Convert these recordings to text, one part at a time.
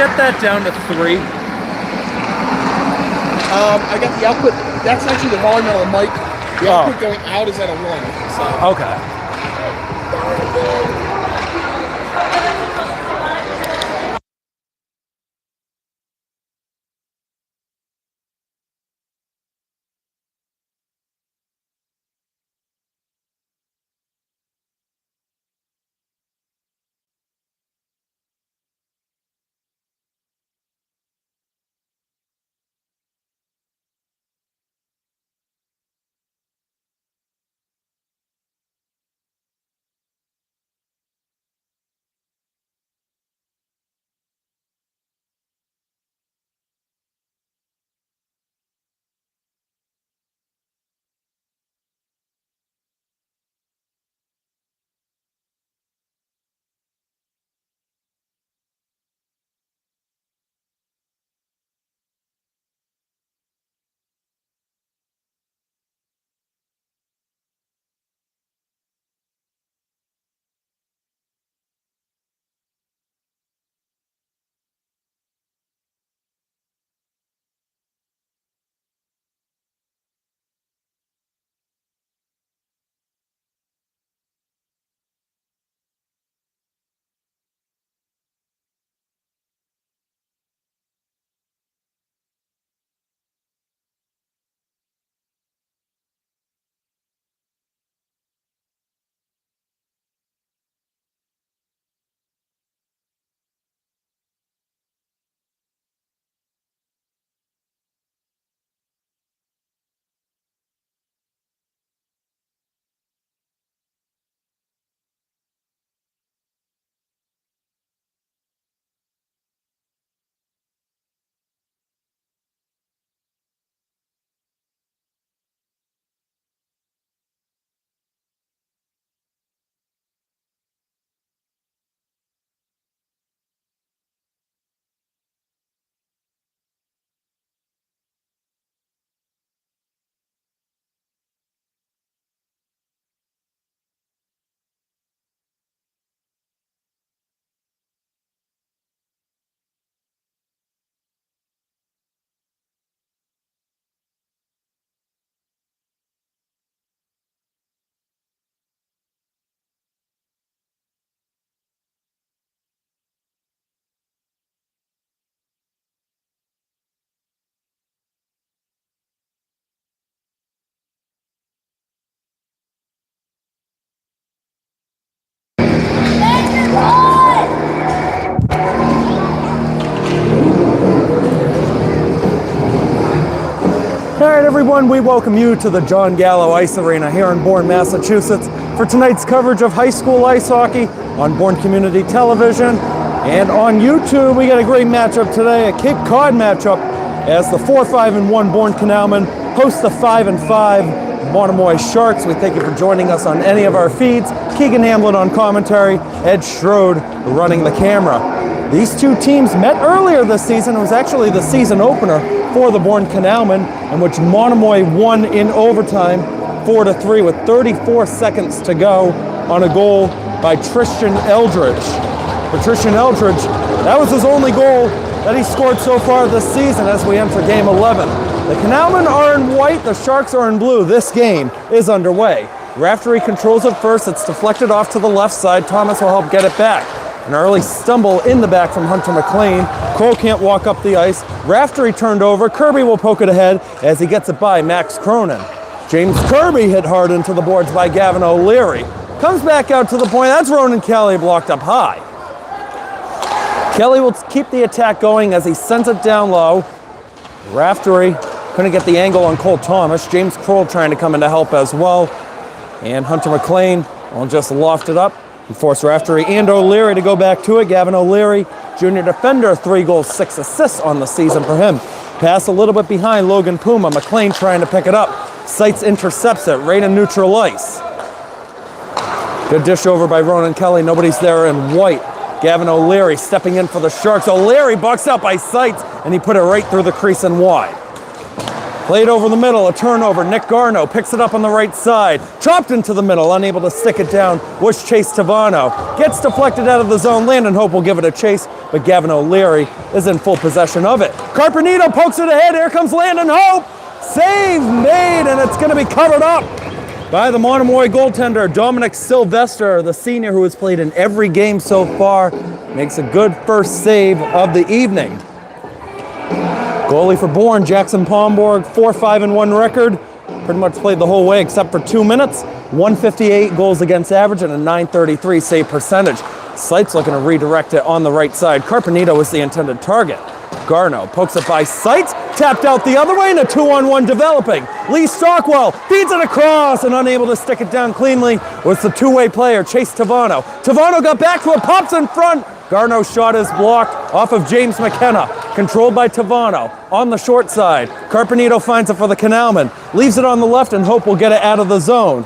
get that down to 3? I got the output. That's actually the volume on the mic. The output going out is at a 1. So. Okay. All right, everyone, we welcome you to the John Gallo Ice Arena here in Bourne, Massachusetts for tonight's coverage of high school ice hockey on Bourne Community Television. And on YouTube, we got a great matchup today, a Cape Cod matchup, as the 4-5-1 Bourne Canalmen host the 5-5 Monomoy Sharks. We thank you for joining us on any of our feeds. Keegan Hamlin on commentary, Ed Strode running the camera. These two teams met earlier this season. It was actually the season opener for the Bourne Canalmen, in which Monomoy won in overtime 4-3 with 34 seconds to go on a goal by Tristan Eldridge. For Tristan Eldridge, that was his only goal that he scored so far this season as we enter game 11. The Canalmen are in white, the Sharks are in blue. This game is underway. Raftery controls it first. It's deflected off to the left side. Thomas will help get it back. An early stumble in the back from Hunter McLean. Crow can't walk up the ice. Raftery turned over. Kirby will poke it ahead as he gets it by Max Cronin. James Kirby hit hard into the boards by Gavin O'Leary. Comes back out to the point. That's Ronan Kelly blocked up high. Kelly will keep the attack going as he sends it down low. Raftery couldn't get the angle on Cole Thomas. James Kroll trying to come in to help as well. And Hunter McLean will just loft it up. He forced Raftery and O'Leary to go back to it. Gavin O'Leary, junior defender, 3 goals, 6 assists on the season for him. Pass a little bit behind Logan Puma. McLean trying to pick it up. Seitz intercepts it right in neutral ice. Good dish over by Ronan Kelly. Nobody's there in white. Gavin O'Leary stepping in for the Sharks. O'Leary bucks out by Seitz, and he put it right through the crease and wide. Played over the middle, a turnover. Nick Garno picks it up on the right side. Chopped into the middle, unable to stick it down, was Chase Tavano. Gets deflected out of the zone. Landon Hope will give it a chase, but Gavin O'Leary is in full possession of it. Carpenito pokes it ahead. Here comes Landon Hope. Save made, and it's going to be covered up by the Monomoy goaltender, Dominic Sylvester, the senior who has played in every game so far. Makes a good first save of the evening. Goalie for Bourne, Jackson Pomborg, 4-5-1 record. Pretty much played the whole way except for 2 minutes. 158 goals against average and a 933 save percentage. Seitz looking to redirect it on the right side. Carpenito was the intended target. Garno pokes it by Seitz, tapped out the other way, and a 2-on-1 developing. Lee Stockwell feeds it across, and unable to stick it down cleanly was the two-way player, Chase Tavano. Tavano got back to it, pops in front. Garno's shot is blocked off of James McKenna. Controlled by Tavano on the short side. Carpenito finds it for the Canalman. Leaves it on the left, and Hope will get it out of the zone.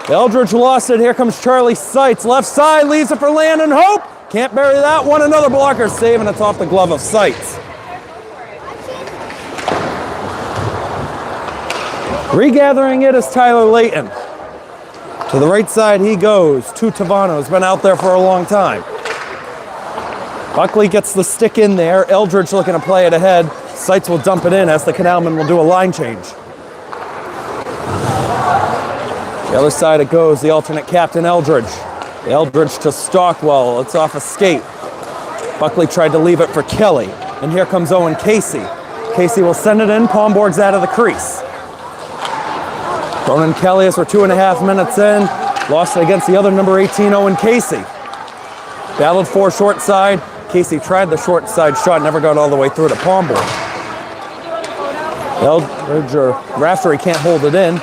Eldridge lost it. Here comes Charlie Seitz. Left side, leaves it for Landon Hope. Can't bury that one. Another blocker save, and it's off the glove of Seitz. Regathering it is Tyler Layton. To the right side he goes. To Tavano, has been out there for a long time. Buckley gets the stick in there. Eldridge looking to play it ahead. Seitz will dump it in as the Canalman will do a line change. The other side it goes, the alternate captain Eldridge. Eldridge to Stockwell, it's off a skate. Buckley tried to leave it for Kelly, and here comes Owen Casey. Casey will send it in, Pomborg's out of the crease. Ronan Kelly as we're 2.5 minutes in, lost it against the other number 18, Owen Casey. Battled for short side, Casey tried the short side shot, never got all the way through to Pomborg. Eldridge or Raftery can't hold it in.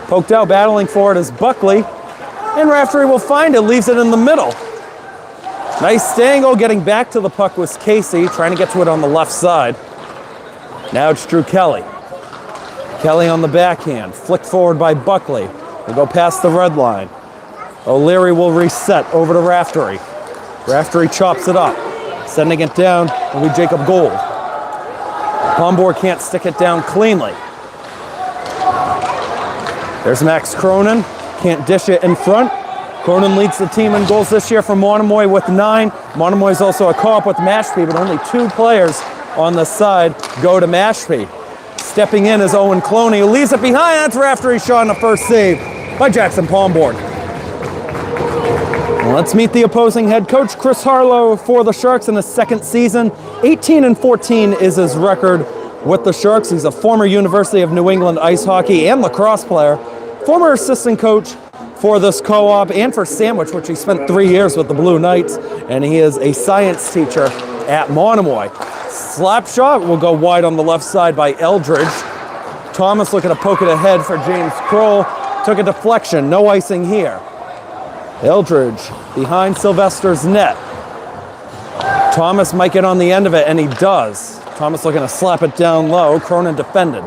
Poked out, battling for it is Buckley. And Raftery will find it, leaves it in the middle. Nice stangle, getting back to the puck was Casey, trying to get to it on the left side. Now it's Drew Kelly. Kelly on the backhand, flicked forward by Buckley. We'll go past the red line. O'Leary will reset over to Raftery. Raftery chops it up, sending it down will be Jacob Gold. Pomborg can't stick it down cleanly. There's Max Cronin. Can't dish it in front. Cronin leads the team in goals this year for Monomoy with 9. Monomoy is also a co-op with Mashpee, but only 2 players on the side go to Mashpee. Stepping in is Owen Cloney, who leaves it behind. That's Raftery's shot in the first save by Jackson Pomborg. Well, let's meet the opposing head coach, Chris Harlow, for the Sharks in his second season. 18-14 is his record with the Sharks. He's a former University of New England ice hockey and lacrosse player. Former assistant coach for this co-op and for Sandwich, which he spent 3 years with the Blue Knights, and he is a science teacher at Monomoy. Slap shot will go wide on the left side by Eldridge. Thomas looking to poke it ahead for James Kroll. Took a deflection, no icing here. Eldridge behind Sylvester's net. Thomas might get on the end of it, and he does. Thomas looking to slap it down low. Cronin defended.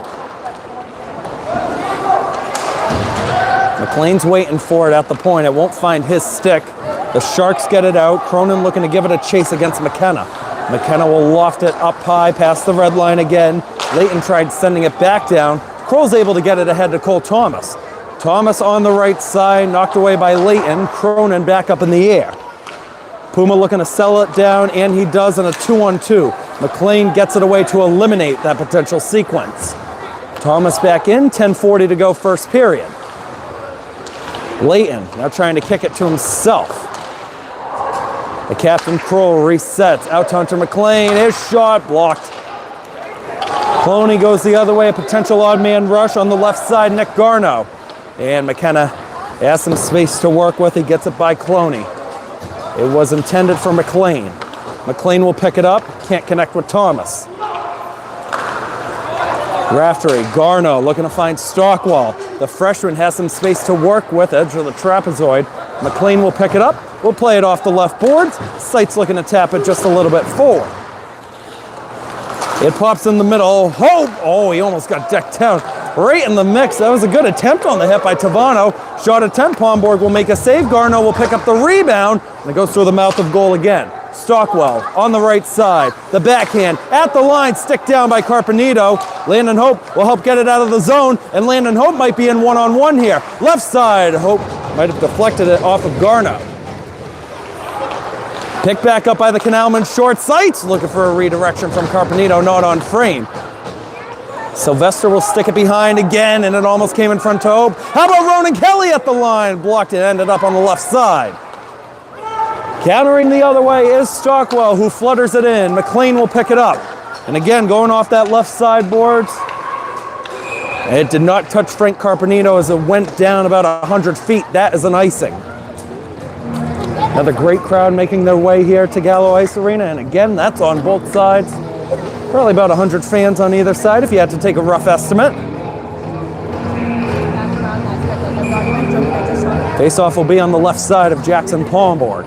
McLean's waiting for it at the point. It won't find his stick. The Sharks get it out. Cronin looking to give it a chase against McKenna. McKenna will loft it up high past the red line again. Layton tried sending it back down. Kroll's able to get it ahead to Cole Thomas. Thomas on the right side, knocked away by Layton. Cronin back up in the air. Puma looking to sell it down, and he does in a 2-on-2. McLean gets it away to eliminate that potential sequence. Thomas back in, 10:40 to go first period. Layton now trying to kick it to himself. The captain Kroll resets out to Hunter McLean. His shot blocked. Cloney goes the other way. A potential odd man rush on the left side. Nick Garno. And McKenna has some space to work with. He gets it by Cloney. It was intended for McLean. McLean will pick it up. Can't connect with Thomas. Raftery, Garno looking to find Stockwell. The freshman has some space to work with, edge of the trapezoid. McLean will pick it up. We'll play it off the left boards. Seitz looking to tap it just a little bit forward. It pops in the middle. Hope! Oh, he almost got decked down. Right in the mix. That was a good attempt on the hit by Tavano. Shot attempt. Pomborg will make a save. Garno will pick up the rebound. And it goes through the mouth of goal again. Stockwell on the right side. The backhand at the line, stick down by Carpenito. Landon Hope will help get it out of the zone, and Landon Hope might be in one-on-one here. Left side, Hope might have deflected it off of Garno. Picked back up by the Canalman, short sights, looking for a redirection from Carpenito, not on frame. Sylvester will stick it behind again, and it almost came in front to Hope. How about Ronan Kelly at the line? Blocked it, ended up on the left side. Countering the other way is Stockwell, who flutters it in. McLean will pick it up. And again, going off that left side boards. It did not touch Frank Carpenito as it went down about 100 feet. That is an icing. Another great crowd making their way here to Gallo Ice Arena. And again, that's on both sides. Probably about 100 fans on either side if you had to take a rough estimate. Face-off will be on the left side of Jackson Palmborg.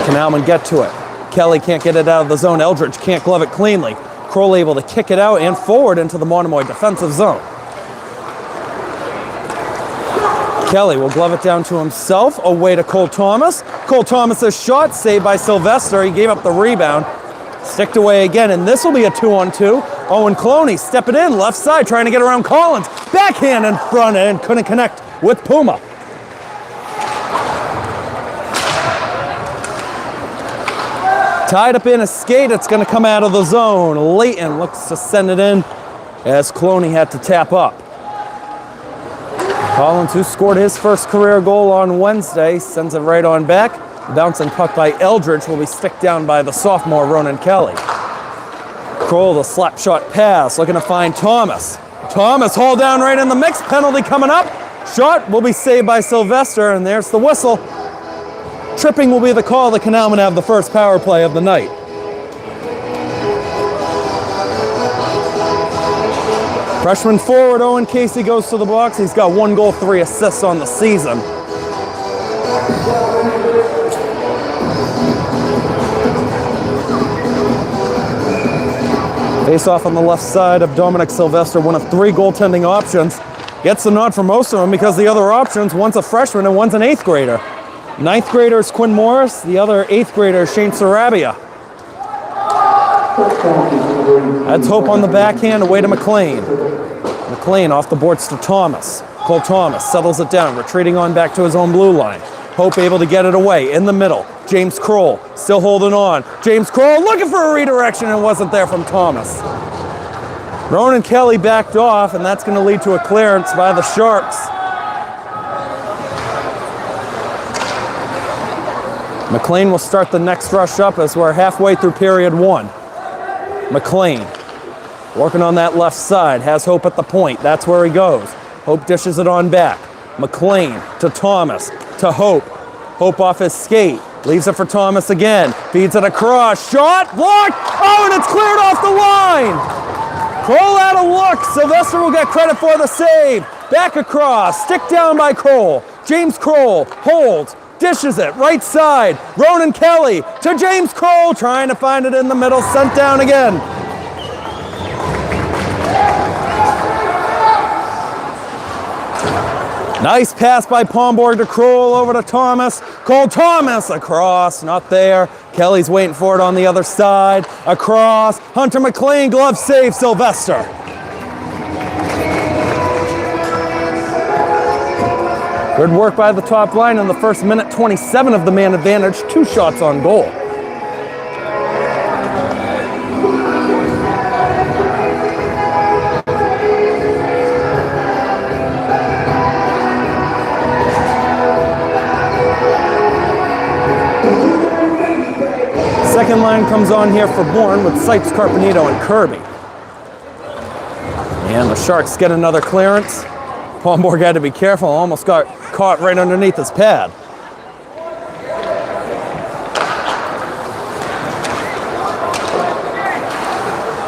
Canalman get to it. Kelly can't get it out of the zone. Eldridge can't glove it cleanly. Kroll able to kick it out and forward into the Monomoy defensive zone. Kelly will glove it down to himself, away to Cole Thomas. Cole Thomas's shot saved by Sylvester. He gave up the rebound. Sticked away again, and this will be a 2-on-2. Owen Cloney step it in, left side, trying to get around Collins. Backhand in front and couldn't connect with Puma. Tied up in a skate, it's going to come out of the zone. Leighton looks to send it in as Cloney had to tap up. Collins, who scored his first career goal on Wednesday, sends it right on back. The bouncing puck by Eldridge will be sticked down by the sophomore Ronan Kelly. Kroll, the slap shot pass, looking to find Thomas. Thomas hauled down right in the mix, penalty coming up. Shot will be saved by Sylvester, and there's the whistle. Tripping will be the call. The Canalmen have the first power play of the night. Freshman forward Owen Casey goes to the box. He's got 1 goal, 3 assists on the season. Face off on the left side of Dominic Sylvester, one of 3 goaltending options. Gets the nod for most of them because the other options, one's a freshman and one's an 8th grader. 9th grader is Quinn Morris, the other 8th grader is Shane Sarabia. That's Hope on the backhand, away to McLean. McLean off the boards to Thomas. Cole Thomas settles it down, retreating on back to his own blue line. Hope able to get it away in the middle. James Kroll still holding on. James Kroll looking for a redirection and wasn't there from Thomas. Ronan Kelly backed off, and that's going to lead to a clearance by the Sharks. McLean will start the next rush up as we're halfway through period 1. McLean working on that left side, has Hope at the point. That's where he goes. Hope dishes it on back. McLean to Thomas, to Hope. Hope off his skate, leaves it for Thomas again. Feeds it across, shot, blocked! Oh, and it's cleared off the line! Kroll out of luck. Sylvester will get credit for the save. Back across, stick down by Kroll. James Kroll holds. Dishes it, right side. Ronan Kelly to James Kroll, trying to find it in the middle, sent down again. Nice pass by Palmborg to Kroll, over to Thomas. Cole Thomas across, not there. Kelly's waiting for it on the other side. Across, Hunter McLean, glove save, Sylvester. Good work by the top line in the first minute 27 of the man advantage. 2 shots on goal. Second line comes on here for Bourne with Sipes, Carpenito, and Kirby. And the Sharks get another clearance. Palmborg had to be careful, almost got caught right underneath his pad.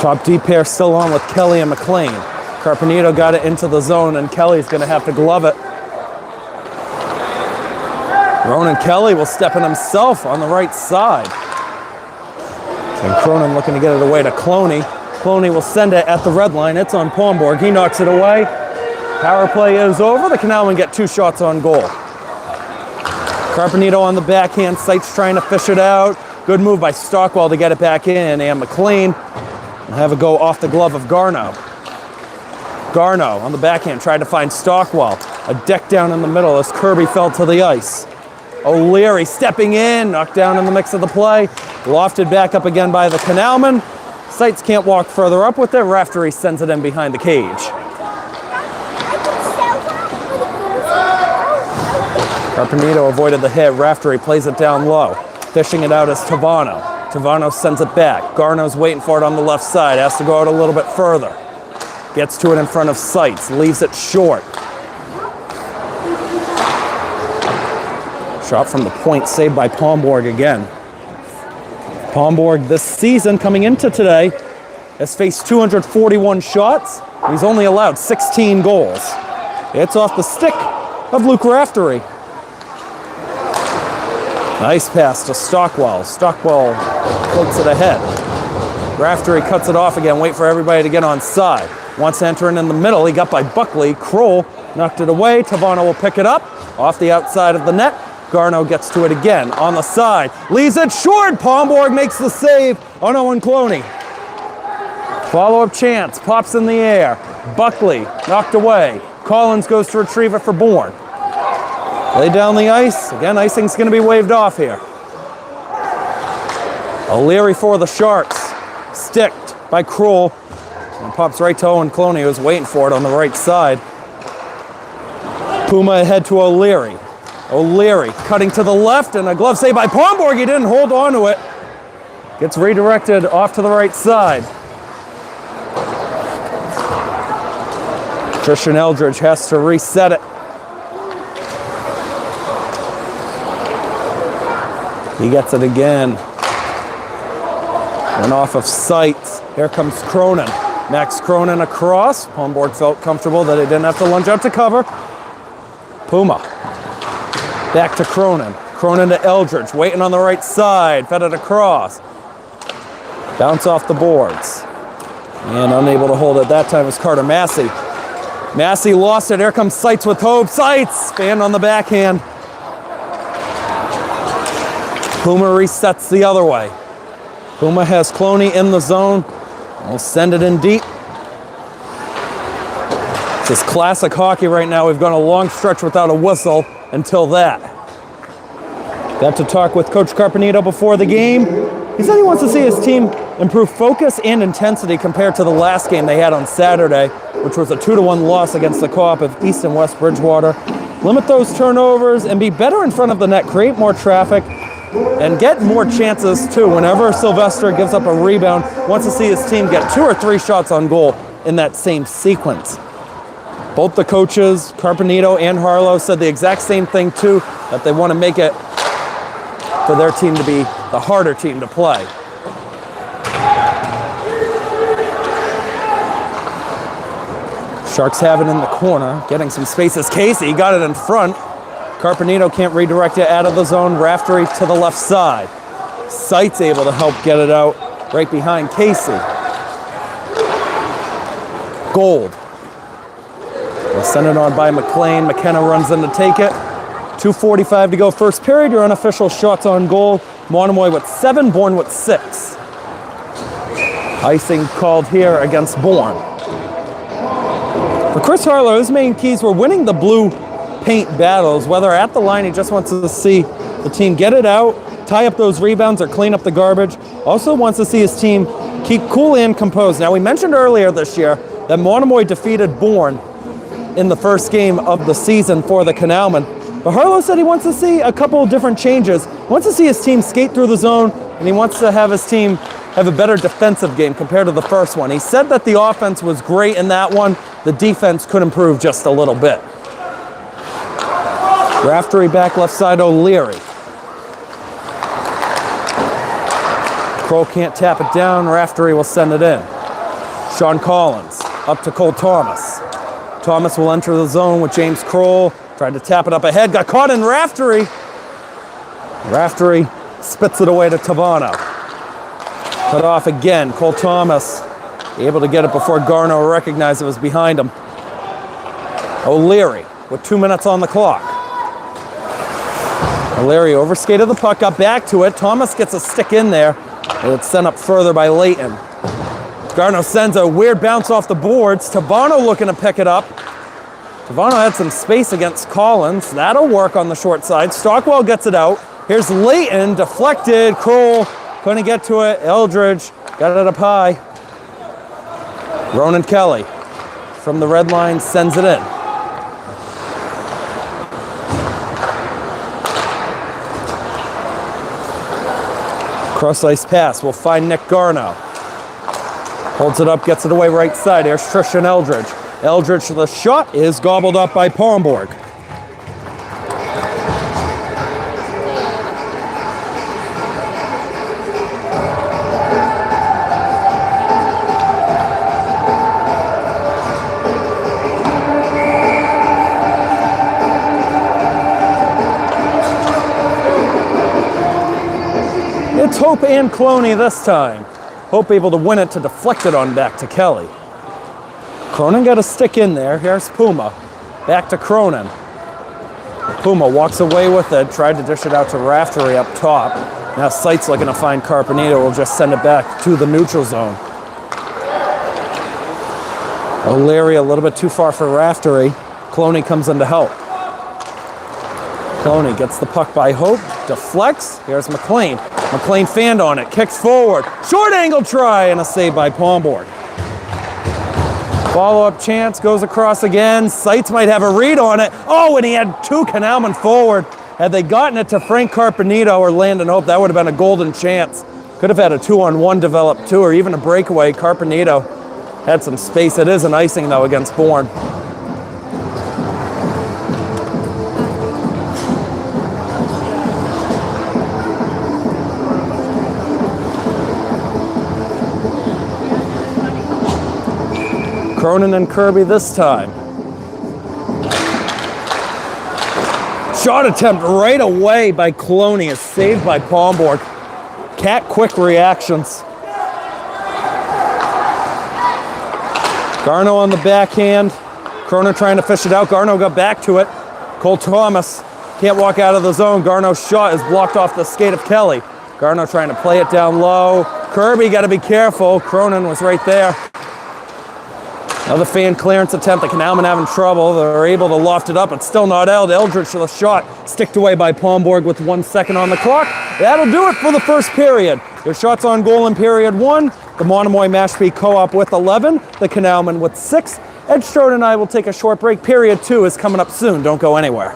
Top D pair still on with Kelly and McLean. Carpenito got it into the zone, and Kelly's going to have to glove it. Ronan Kelly will step in himself on the right side. And Cronin looking to get it away to Cloney. Cloney will send it at the red line. It's on Palmborg. He knocks it away. Power play is over. The Canalmen get 2 shots on goal. Carpenito on the backhand, Sights trying to fish it out. Good move by Stockwell to get it back in, and McLean will have a go off the glove of Garno. Garno on the backhand tried to find Stockwell. A deck down in the middle as Kirby fell to the ice. O'Leary stepping in, knocked down in the mix of the play. Lofted back up again by the Canalman. Sights can't walk further up with it. Raftery sends it in behind the cage. Carpenito avoided the hit. Raftery plays it down low. Fishing it out as Tavano. Tavano sends it back. Garno's waiting for it on the left side. Has to go out a little bit further. Gets to it in front of Sights. Leaves it short. Shot from the point, saved by Pomborg again. Pomborg this season, coming into today, has faced 241 shots. He's only allowed 16 goals. It's off the stick of Luke Raftery. Nice pass to Stockwell. Stockwell floats it ahead. Raftery cuts it off again. Wait for everybody to get on side. Wants to enter in the middle. He got by Buckley. Kroll knocked it away. Tavano will pick it up off the outside of the net. Garno gets to it again on the side. Leaves it short. Pomborg makes the save on Owen Cloney. Follow-up chance. Pops in the air. Buckley knocked away. Collins goes to retrieve it for Bourne. Lay down the ice. Again, icing's going to be waved off here. O'Leary for the Sharks. Sticked by Kroll. And pops right to Owen Cloney, who's waiting for it on the right side. Puma ahead to O'Leary. O'Leary cutting to the left, and a glove save by Pomborg. He didn't hold on to it. Gets redirected off to the right side. Christian Eldridge has to reset it. He gets it again. Went off of Sights. Here comes Cronin. Max Cronin across. Pomborg felt comfortable that he didn't have to lunge out to cover. Puma. Back to Cronin. Cronin to Eldridge. Waiting on the right side. Fed it across. Bounce off the boards. And unable to hold it that time was Carter Massey. Massey lost it. Here comes Sights with hope. Sights! Fan on the backhand. Puma resets the other way. Puma has Cloney in the zone. We'll send it in deep. This is classic hockey right now. We've gone a long stretch without a whistle until that. Got to talk with Coach Carpenito before the game. He said he wants to see his team improve focus and intensity compared to the last game they had on Saturday, which was a 2-1 loss against the co-op of East and West Bridgewater. Limit those turnovers and be better in front of the net, create more traffic, and get more chances too. Whenever Sylvester gives up a rebound, wants to see his team get 2 or 3 shots on goal in that same sequence. Both the coaches, Carpenito and Harlow, said the exact same thing too, that they want to make it for their team to be the harder team to play. Sharks have it in the corner, getting some spaces. Casey got it in front. Carpenito can't redirect it out of the zone. Raftery to the left side. Sights able to help get it out right behind Casey. Gold. We'll send it on by McLean. McKenna runs in to take it. 2:45 to go first period. Your unofficial shots on goal. Monomoy with 7, Bourne with 6. Icing called here against Bourne. For Chris Harlow, his main keys were winning the blue paint battles, whether at the line, he just wants to see the team get it out, tie up those rebounds, or clean up the garbage. Also wants to see his team keep cool and composed. Now, we mentioned earlier this year that Monomoy defeated Bourne in the first game of the season for the Canalman. But Harlow said he wants to see a couple of different changes. He wants to see his team skate through the zone, and he wants to have his team have a better defensive game compared to the first one. He said that the offense was great in that one. The defense could improve just a little bit. Raftery back left side, O'Leary. Kroll can't tap it down. Raftery will send it in. Sean Collins up to Cole Thomas. Thomas will enter the zone with James Kroll. Tried to tap it up ahead. Got caught in Raftery. Raftery spits it away to Tavano. Cut off again. Cole Thomas able to get it before Garno recognized it was behind him. O'Leary with 2 minutes on the clock. Larry overskated the puck, got back to it. Thomas gets a stick in there. It's sent up further by Layton. Garno sends a weird bounce off the boards. Tavano looking to pick it up. Tavano had some space against Collins. That'll work on the short side. Stockwell gets it out. Here's Layton, deflected. Kroll couldn't get to it. Eldridge got it up high. Ronan Kelly from the red line sends it in. Cross-ice pass will find Nick Garno. Holds it up, gets it away right side. Here's Tristan Eldridge. Eldridge, the shot is gobbled up by Palmborg. It's Hope and Cloney this time. Hope able to win it to deflect it on back to Kelly. Cronin got a stick in there. Here's Puma. Back to Cronin. Puma walks away with it. Tried to dish it out to Raftery up top. Now Sight's looking to find Carpenito. Will just send it back to the neutral zone. O'Leary a little bit too far for Raftery. Cloney comes in to help. Cloney gets the puck by Hope. Deflects. Here's McLean. McLean fanned on it. Kicks forward. Short angle try and a save by Palmborg. Follow-up chance, goes across again. Seitz might have a read on it. Oh, and he had two Canalman forward. Had they gotten it to Frank Carpenito or Landon Hope, that would have been a golden chance. Could have had a 2-on-1 develop too, or even a breakaway. Carpenito had some space. It is an icing, though, against Bourne. Cronin and Kirby this time. Shot attempt right away by Cloney is saved by Palmborg. Cat quick reactions. Garno on the backhand. Cronin trying to fish it out. Garno got back to it. Cole Thomas can't walk out of the zone. Garno's shot is blocked off the skate of Kelly. Garno trying to play it down low. Kirby got to be careful. Cronin was right there. Another fan clearance attempt. The Canalman having trouble. They're able to loft it up. It's still not out. Eldridge to the shot. Sticked away by Palmborg with 1 second on the clock. That'll do it for the first period. Their shots on goal in period 1. The Monomoy Mashpee Co-op with 11. The Canalman with 6. Ed Strode and I will take a short break. Period 2 is coming up soon. Don't go anywhere.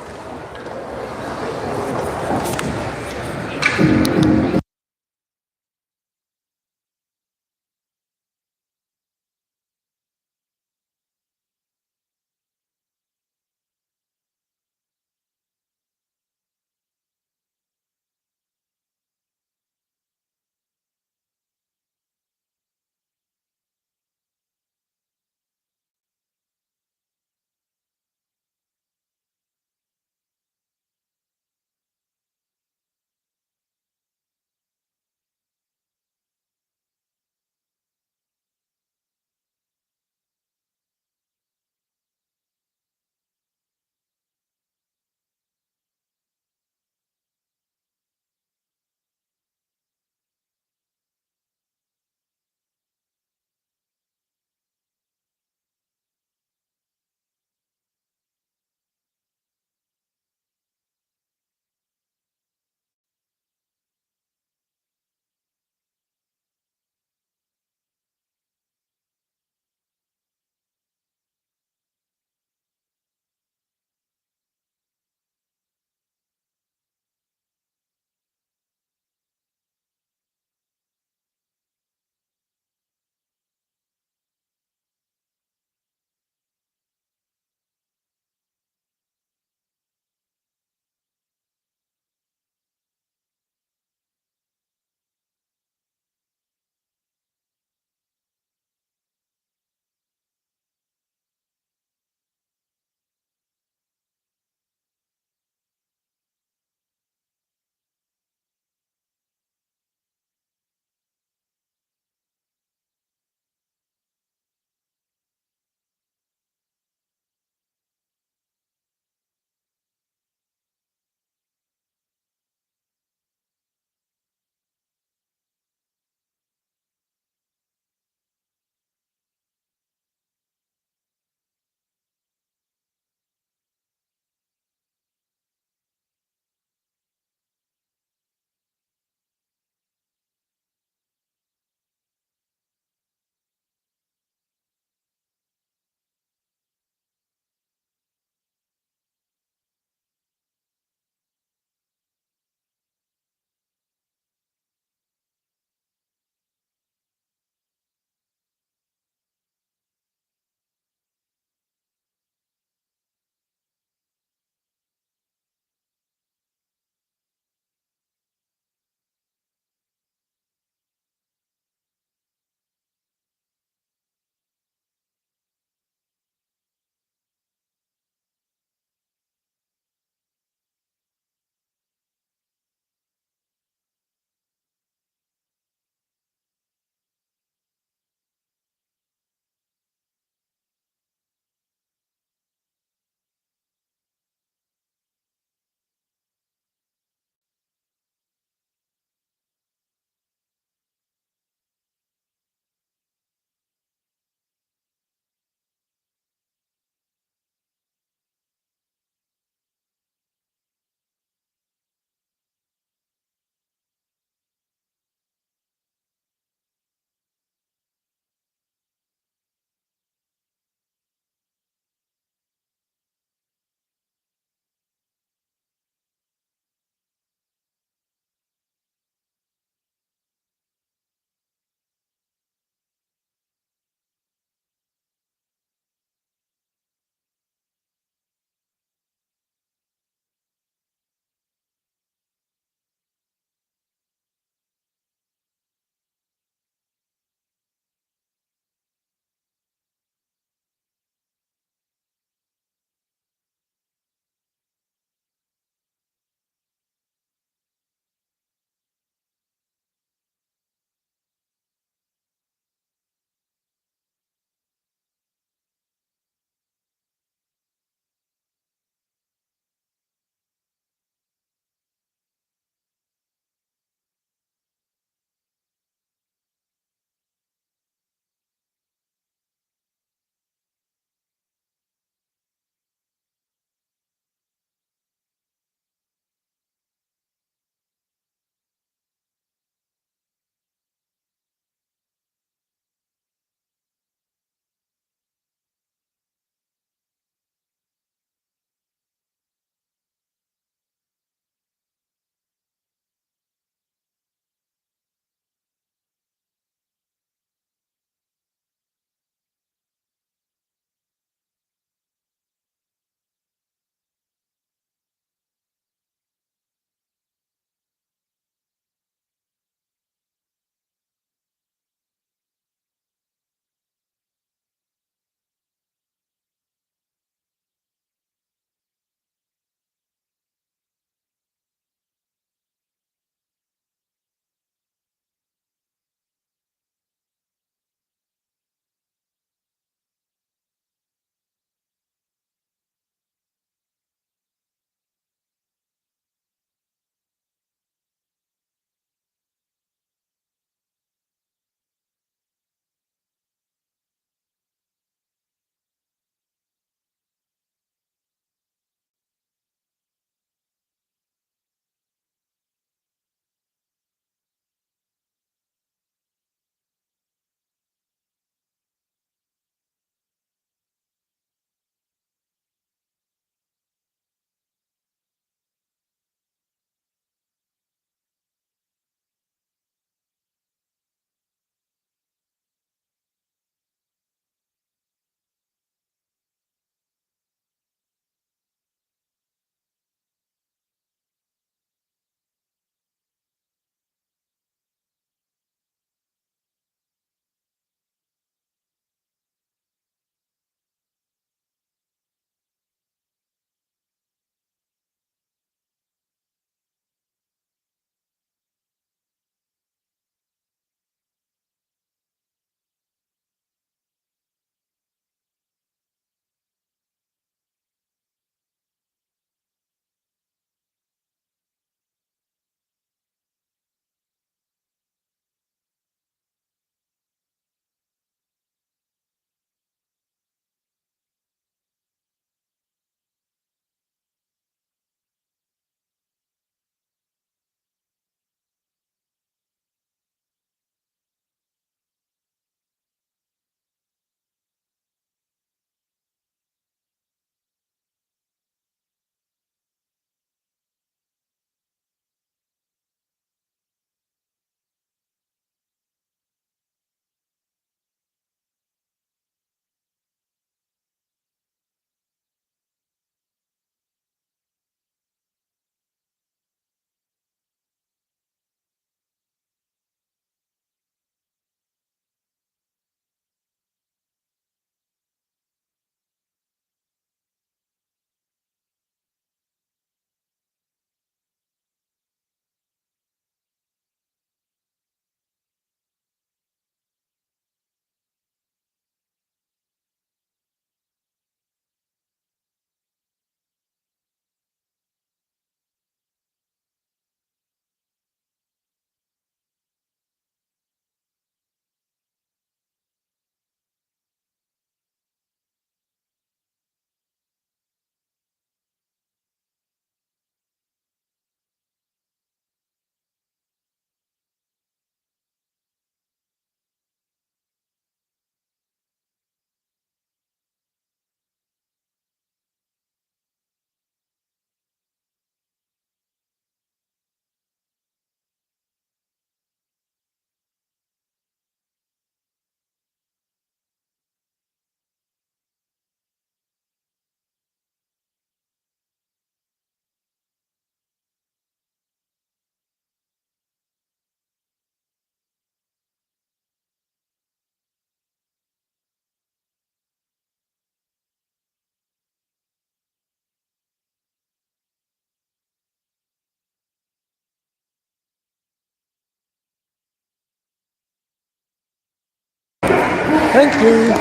Thank you.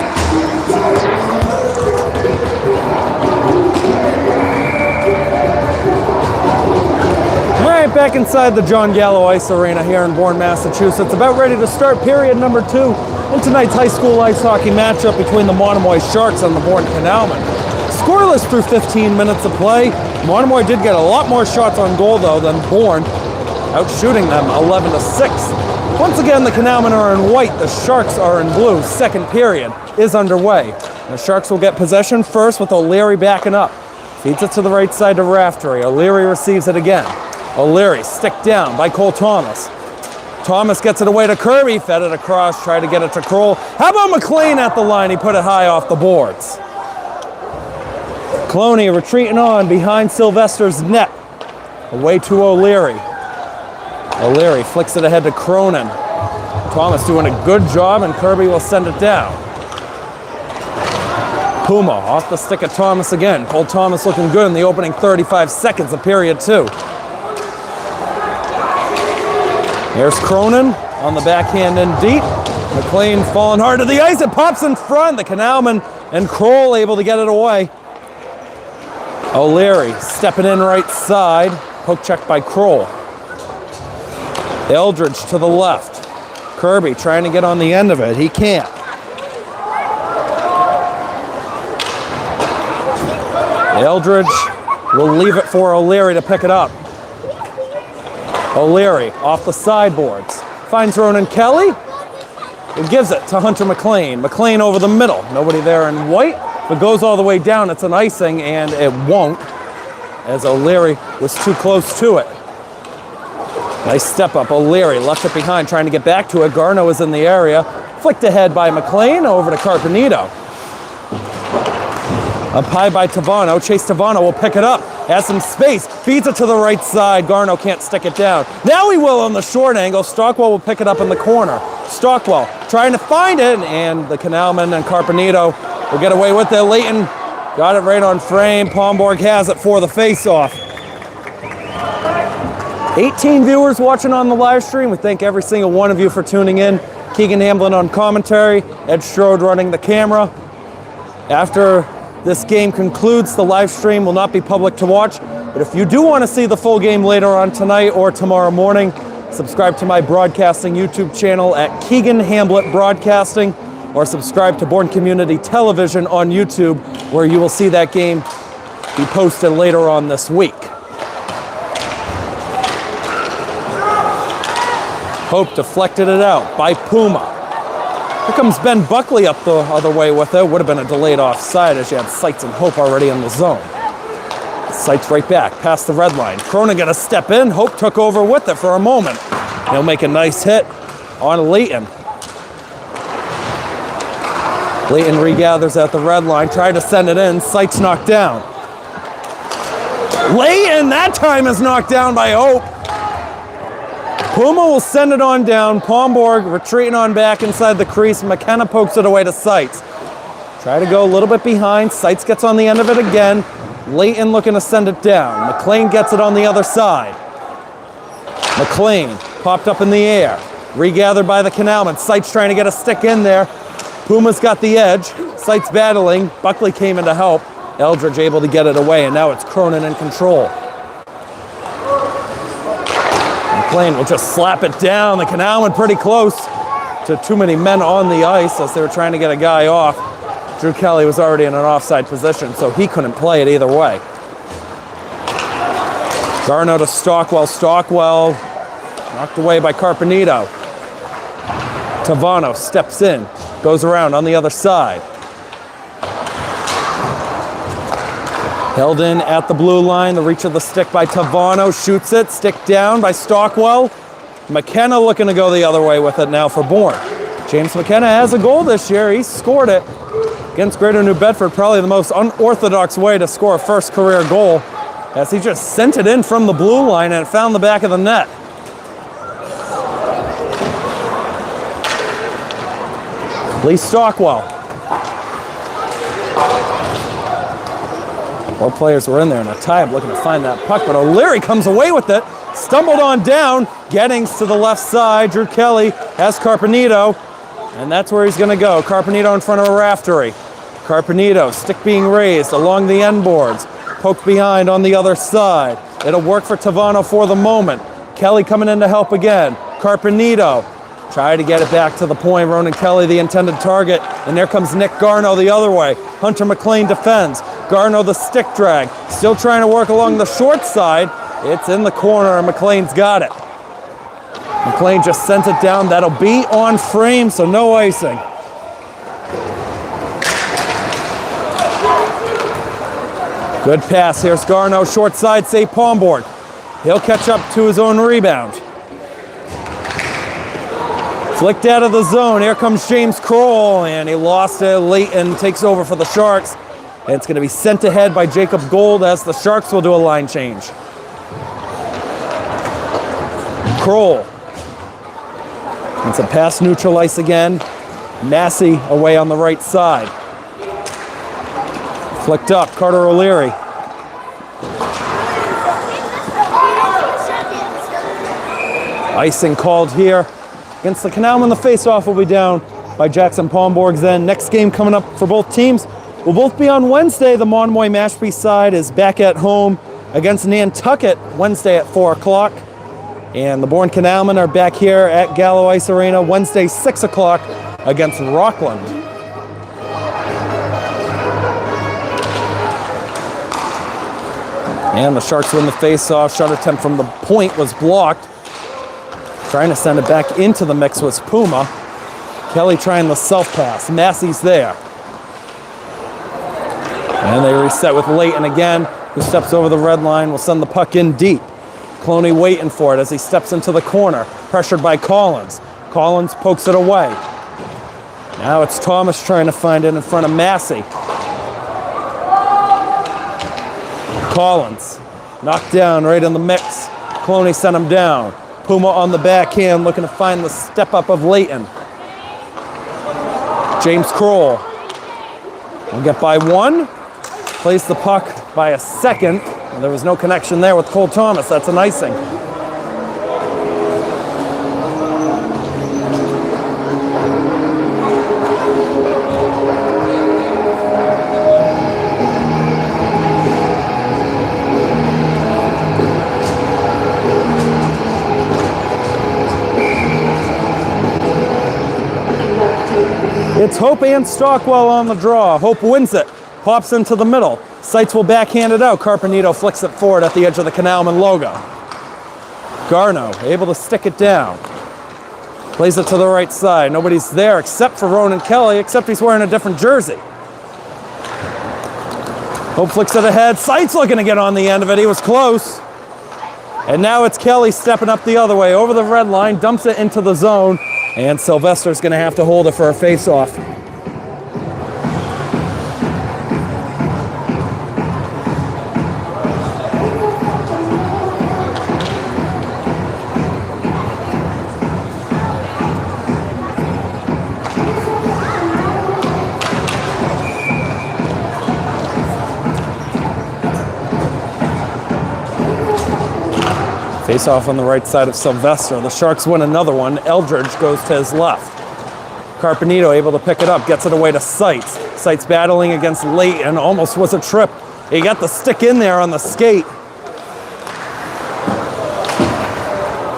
All right, back inside the John Gallo Ice Arena here in Bourne, Massachusetts. About ready to start period number 2 in tonight's high school ice hockey matchup between the Monomoy Sharks and the Bourne Canalmen. Scoreless through 15 minutes of play. Monomoy did get a lot more shots on goal, though, than Bourne, outshooting them 11-6. Once again, the Canalmen are in white, the Sharks are in blue. Second period is underway. The Sharks will get possession first with O'Leary backing up. Feeds it to the right side to Raftery. O'Leary receives it again. O'Leary stick down by Cole Thomas. Thomas gets it away to Kirby, fed it across, tried to get it to Kroll. How about McLean at the line? He put it high off the boards. Cloney retreating on behind Sylvester's net. Away to O'Leary. O'Leary flicks it ahead to Cronin. Thomas doing a good job, and Kirby will send it down. Puma off the stick of Thomas again. Cole Thomas looking good in the opening 35 seconds of period 2. Here's Cronin on the backhand in deep. McLean falling hard to the ice. It pops in front. The Canalmen and Kroll able to get it away. O'Leary stepping in right side. Poke check by Kroll. Eldridge to the left. Kirby trying to get on the end of it. He can't. Eldridge will leave it for O'Leary to pick it up. O'Leary off the sideboards. Finds Ronan Kelly. It gives it to Hunter McLean. McLean over the middle. Nobody there in white. If it goes all the way down, it's an icing, and it won't, as O'Leary was too close to it. Nice step up. O'Leary left it behind, trying to get back to it. Garno is in the area. Flicked ahead by McLean, over to Carpenito. Up high by Tavano. Chase Tavano will pick it up. Has some space. Feeds it to the right side. Garno can't stick it down. Now he will on the short angle. Stockwell will pick it up in the corner. Stockwell trying to find it, and the Canalmen and Carpenito will get away with it. Leighton got it right on frame. Pomborg has it for the face-off. 18 viewers watching on the live stream. We thank every single one of you for tuning in. Keegan Hamblin on commentary. Ed Strode running the camera. After this game concludes, the live stream will not be public to watch. But if you do want to see the full game later on tonight or tomorrow morning, subscribe to my broadcasting YouTube channel at Keegan Hamblett Broadcasting, or subscribe to Bourne Community Television on YouTube, where you will see that game be posted later on this week. Hope deflected it out by Puma. Here comes Ben Buckley up the other way with it. Would have been a delayed offside as you had Seitz and Hope already in the zone. Seitz right back, past the red line. Cronin got to step in. Hope took over with it for a moment. He'll make a nice hit on Leighton. Leighton regathers at the red line, tried to send it in. Seitz knocked down. Leighton, that time is knocked down by Hope. Puma will send it on down. Pomborg retreating on back inside the crease. McKenna pokes it away to Seitz. Try to go a little bit behind. Seitz gets on the end of it again. Leighton looking to send it down. McLean gets it on the other side. McLean popped up in the air. Regathered by the Canalmen. Seitz trying to get a stick in there. Puma's got the edge. Seitz battling. Buckley came in to help. Eldridge able to get it away, and now it's Cronin in control. McLean will just slap it down. The Canalmen pretty close to too many men on the ice as they were trying to get a guy off. Drew Kelly was already in an offside position, so he couldn't play it either way. Garno to Stockwell. Stockwell knocked away by Carpenito. Tavano steps in, goes around on the other side. Held in at the blue line, the reach of the stick by Tavano, shoots it, stick down by Stockwell. McKenna looking to go the other way with it now for Bourne. James McKenna has a goal this year. He scored it against Greater New Bedford, probably the most unorthodox way to score a first career goal, as he just sent it in from the blue line and it found the back of the net. Lee Stockwell. Both players were in there in a tie-up looking to find that puck, but O'Leary comes away with it. Stumbled on down. Gettings to the left side. Drew Kelly has Carpenito. And that's where he's going to go. Carpenito in front of a raftery. Carpenito, stick being raised along the end boards. Poke behind on the other side. It'll work for Tavano for the moment. Kelly coming in to help again. Carpenito. Try to get it back to the point. Ronan Kelly, the intended target. And there comes Nick Garno the other way. Hunter McLean defends. Garno the stick drag. Still trying to work along the short side. It's in the corner and McLean's got it. McLean just sent it down. That'll be on frame, so no icing. Good pass. Here's Garno, short side, safe palm board. He'll catch up to his own rebound. Flicked out of the zone. Here comes James Kroll, and he lost it. Leighton takes over for the Sharks. And it's going to be sent ahead by Jacob Gold as the Sharks will do a line change. Kroll. It's a pass neutral ice again. Massey away on the right side. Flicked up, Carter O'Leary. Icing called here against the Canalman. The face-off will be down by Jackson Palmborgs then. Next game coming up for both teams will both be on Wednesday. The Monomoy Mashpee side is back at home against Nantucket Wednesday at 4 o'clock. And the Bourne Canalmen are back here at Gallo Ice Arena Wednesday 6 o'clock against Rockland. And the Sharks win the face-off. Shot attempt from the point was blocked. Trying to send it back into the mix was Puma. Kelly trying the self-pass. Massey's there. And they reset with Leighton again, who steps over the red line, will send the puck in deep. Cloney waiting for it as he steps into the corner, pressured by Collins. Collins pokes it away. Now it's Thomas trying to find it in front of Massey. Collins knocked down right in the mix. Cloney sent him down. Puma on the backhand looking to find the step up of Leighton. James Kroll will get by one. Plays the puck by a second. There was no connection there with Cole Thomas. That's an icing. It's Hope and Stockwell on the draw. Hope wins it. Pops into the middle. Seitz will backhand it out. Carpenito flicks it forward at the edge of the Canalman logo. Garno able to stick it down. Plays it to the right side. Nobody's there except for Ronan Kelly, except he's wearing a different jersey. Hope flicks it ahead. Seitz looking to get on the end of it. He was close. And now it's Kelly stepping up the other way over the red line, dumps it into the zone, and Sylvester's going to have to hold it for a face-off. Face-off on the right side of Sylvester. The Sharks win another one. Eldridge goes to his left. Carpenito able to pick it up, gets it away to Seitz. Seitz battling against Leighton, almost was a trip. He got the stick in there on the skate.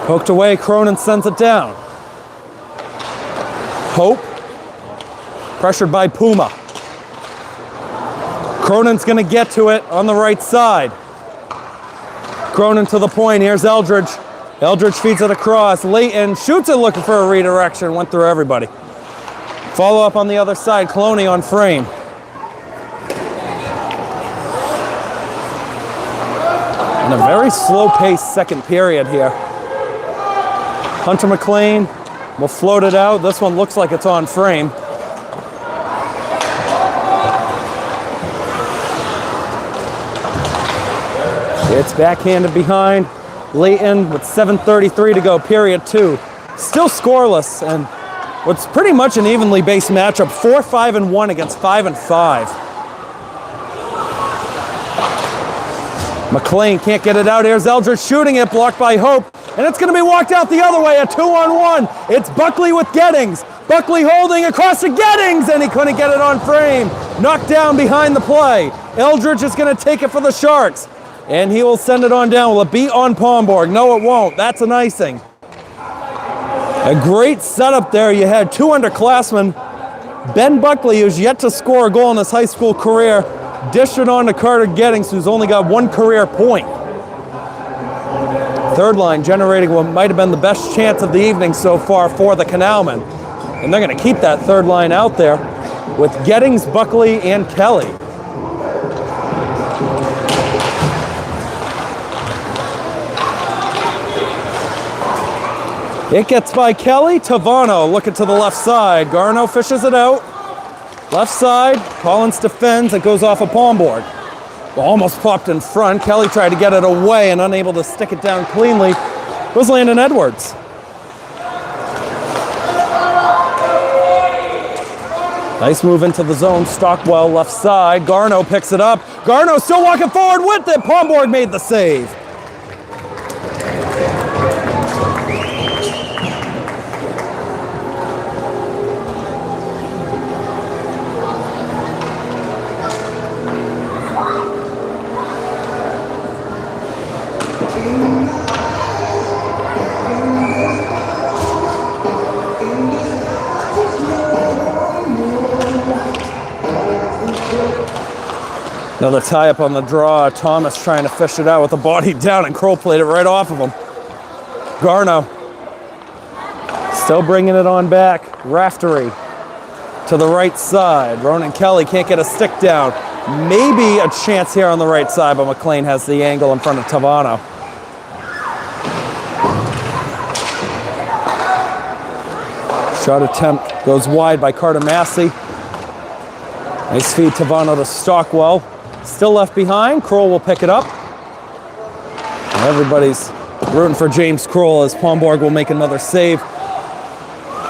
Poked away, Cronin sends it down. Hope, pressured by Puma. Cronin's gonna get to it on the right side. Cronin to the point, here's Eldridge. Eldridge feeds it across. Leighton shoots it looking for a redirection, went through everybody. Follow up on the other side, Cloney on frame. And a very slow-paced second period here. Hunter McLean will float it out. This one looks like it's on frame. It's backhanded behind. Leighton with 7:33 to go, period two. Still scoreless, and what's pretty much an evenly based matchup. 4-5-1 against 5-5. McLean can't get it out. Here's Eldridge shooting it, blocked by Hope. And it's going to be walked out the other way, a 2-on-1. It's Buckley with Gettings. Buckley holding across to Gettings, and he couldn't get it on frame. Knocked down behind the play. Eldridge is going to take it for the Sharks, and he will send it on down. Will it be on Pomborg? No, it won't. That's an icing. A great setup there. You had two underclassmen. Ben Buckley, who's yet to score a goal in his high school career, dished it on to Carter Gettings, who's only got one career point. Third line generating what might have been the best chance of the evening so far for the Canalmen. And they're going to keep that third line out there with Gettings, Buckley, and Kelly. It gets by Kelly. Tavano looking to the left side. Garno fishes it out. Left side. Collins defends. It goes off of Pomborg. Almost popped in front. Kelly tried to get it away and unable to stick it down cleanly. It was Landon Edwards. Nice move into the zone. Stockwell left side. Garno picks it up. Garno still walking forward with it. Pomborg made the save. Another tie-up on the draw. Thomas trying to fish it out with the body down, and Kroll played it right off of him. Garno still bringing it on back. Raftery to the right side. Ronan Kelly can't get a stick down. Maybe a chance here on the right side, but McLean has the angle in front of Tavano. Shot attempt goes wide by Carter Massey. Nice feed Tavano to Stockwell. Still left behind. Kroll will pick it up. And everybody's rooting for James Kroll as Pomborg will make another save.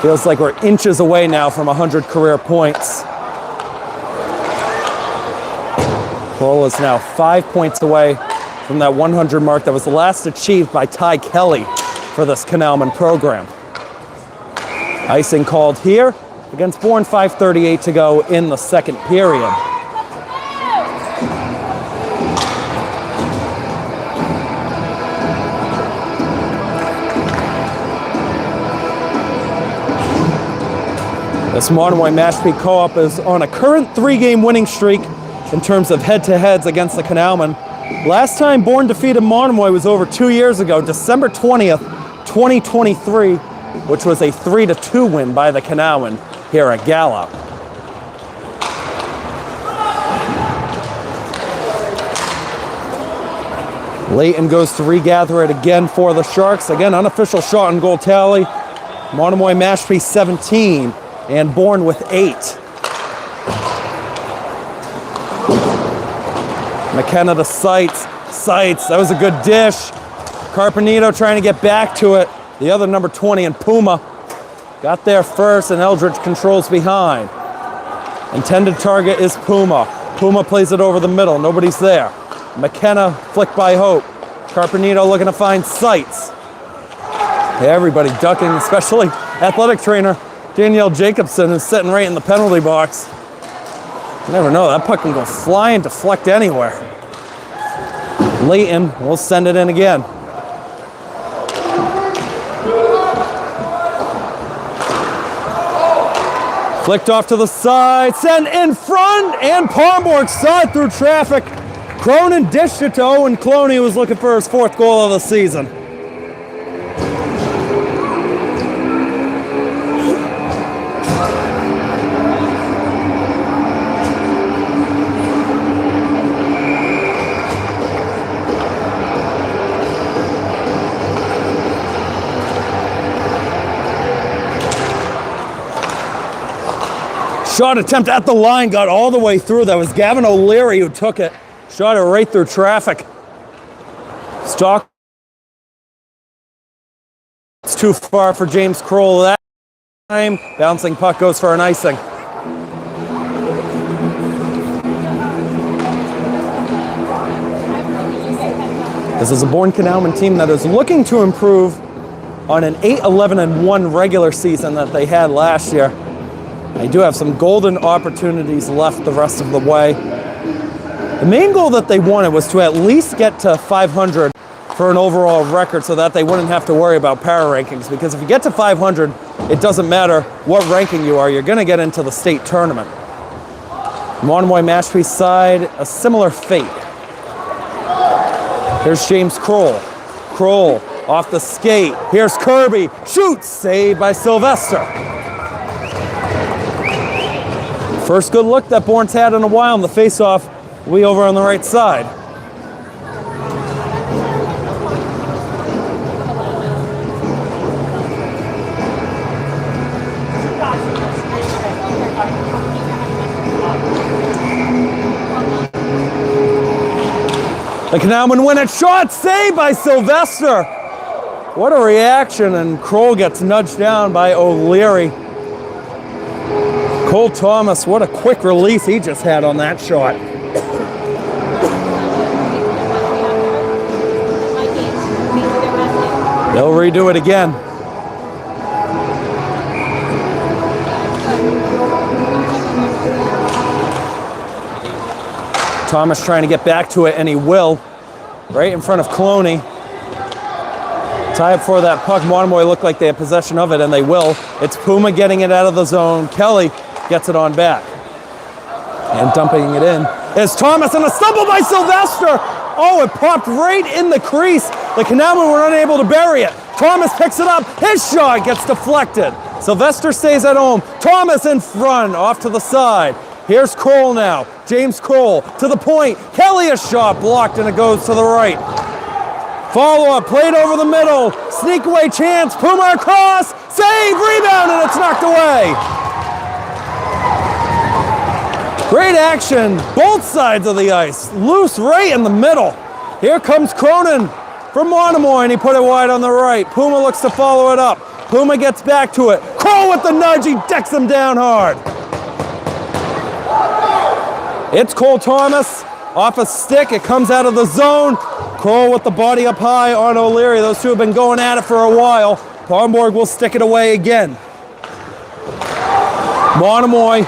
Feels like we're inches away now from 100 career points. Kroll is now 5 points away from that 100 mark that was last achieved by Ty Kelly for this Canalman program. Icing called here against Bourne. 5:38 to go in the second period. This Monomoy Mashpee Co-op is on a current 3-game winning streak in terms of head-to-heads against the Canalmen. Last time Bourne defeated Monomoy was over 2 years ago, December 20th, 2023, which was a 3-2 win by the Canalmen here at Gallo. Layton goes to regather it again for the Sharks. Again, unofficial shot and goal tally. Monomoy Mashpee 17 and Bourne with 8. McKenna to Seitz. Seitz, that was a good dish. Carpenito trying to get back to it. The other number 20 and Puma got there first, and Eldridge controls behind. Intended target is Puma. Puma plays it over the middle. Nobody's there. McKenna flicked by Hope. Carpenito looking to find Seitz. Everybody ducking, especially athletic trainer Danielle Jacobson is sitting right in the penalty box. You never know, that puck can go fly and deflect anywhere. Layton will send it in again. Flicked off to the side, sent in front, and Pomborg saw it through traffic. Cronin dished it to Owen Cloney, who was looking for his 4th goal of the season. Shot attempt at the line, got all the way through. That was Gavin O'Leary who took it. Shot it right through traffic. Stock. It's too far for James Kroll that time. Bouncing puck goes for an icing. This is a Bourne Canalman team that is looking to improve on an 8-11-1 regular season that they had last year. They do have some golden opportunities left the rest of the way. The main goal that they wanted was to at least get to 500 for an overall record so that they wouldn't have to worry about power rankings, because if you get to 500, it doesn't matter what ranking you are, you're going to get into the state tournament. Monomoy Mashpee side, a similar fate. Here's James Kroll. Kroll off the skate. Here's Kirby. Shoots. Saved by Sylvester. First good look that Bourne's had in a while, and the face-off will be over on the right side. The Canalman win it. Shot saved by Sylvester. What a reaction, and Kroll gets nudged down by O'Leary. Cole Thomas, what a quick release he just had on that shot. They'll redo it again. Thomas trying to get back to it, and he will. Right in front of Cloney. Tie up for that puck. Monomoy looked like they had possession of it, and they will. It's Puma getting it out of the zone. Kelly gets it on back. And dumping it in is Thomas, and a stumble by Sylvester. Oh, it popped right in the crease. The Canalmen were unable to bury it. Thomas picks it up. His shot gets deflected. Sylvester stays at home. Thomas in front, off to the side. Here's Kroll now. James Kroll to the point. Kelly, a shot blocked, and it goes to the right. Follow-up, played over the middle. Sneak away chance. Puma across. Save, rebound, and it's knocked away. Great action, both sides of the ice. Loose right in the middle. Here comes Cronin from Monomoy, and he put it wide on the right. Puma looks to follow it up. Puma gets back to it. Kroll with the nudge. He decks him down hard. It's Cole Thomas off a stick. It comes out of the zone. Kroll with the body up high on O'Leary. Those two have been going at it for a while. Palmborg will stick it away again. Monomoy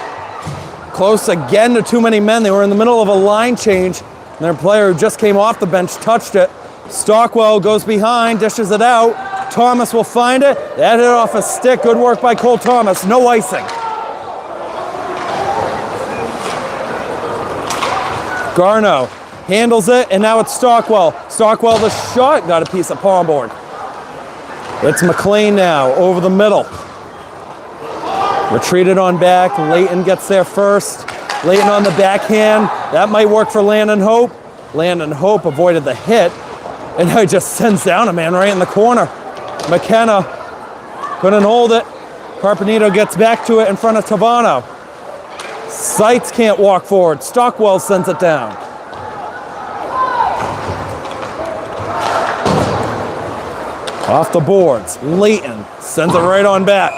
close again to too many men. They were in the middle of a line change, and their player who just came off the bench touched it. Stockwell goes behind, dishes it out. Thomas will find it. That hit off a stick. Good work by Cole Thomas. No icing. Garneau handles it, and now it's Stockwell. Stockwell, the shot, got a piece of Palmborg. It's McLean now, over the middle. Retreated on back. Layton gets there first. Layton on the backhand. That might work for Landon Hope. Landon Hope avoided the hit, and now he just sends down a man right in the corner. McKenna couldn't hold it. Carpenito gets back to it in front of Tavano. Seitz can't walk forward. Stockwell sends it down. Off the boards. Layton sends it right on back.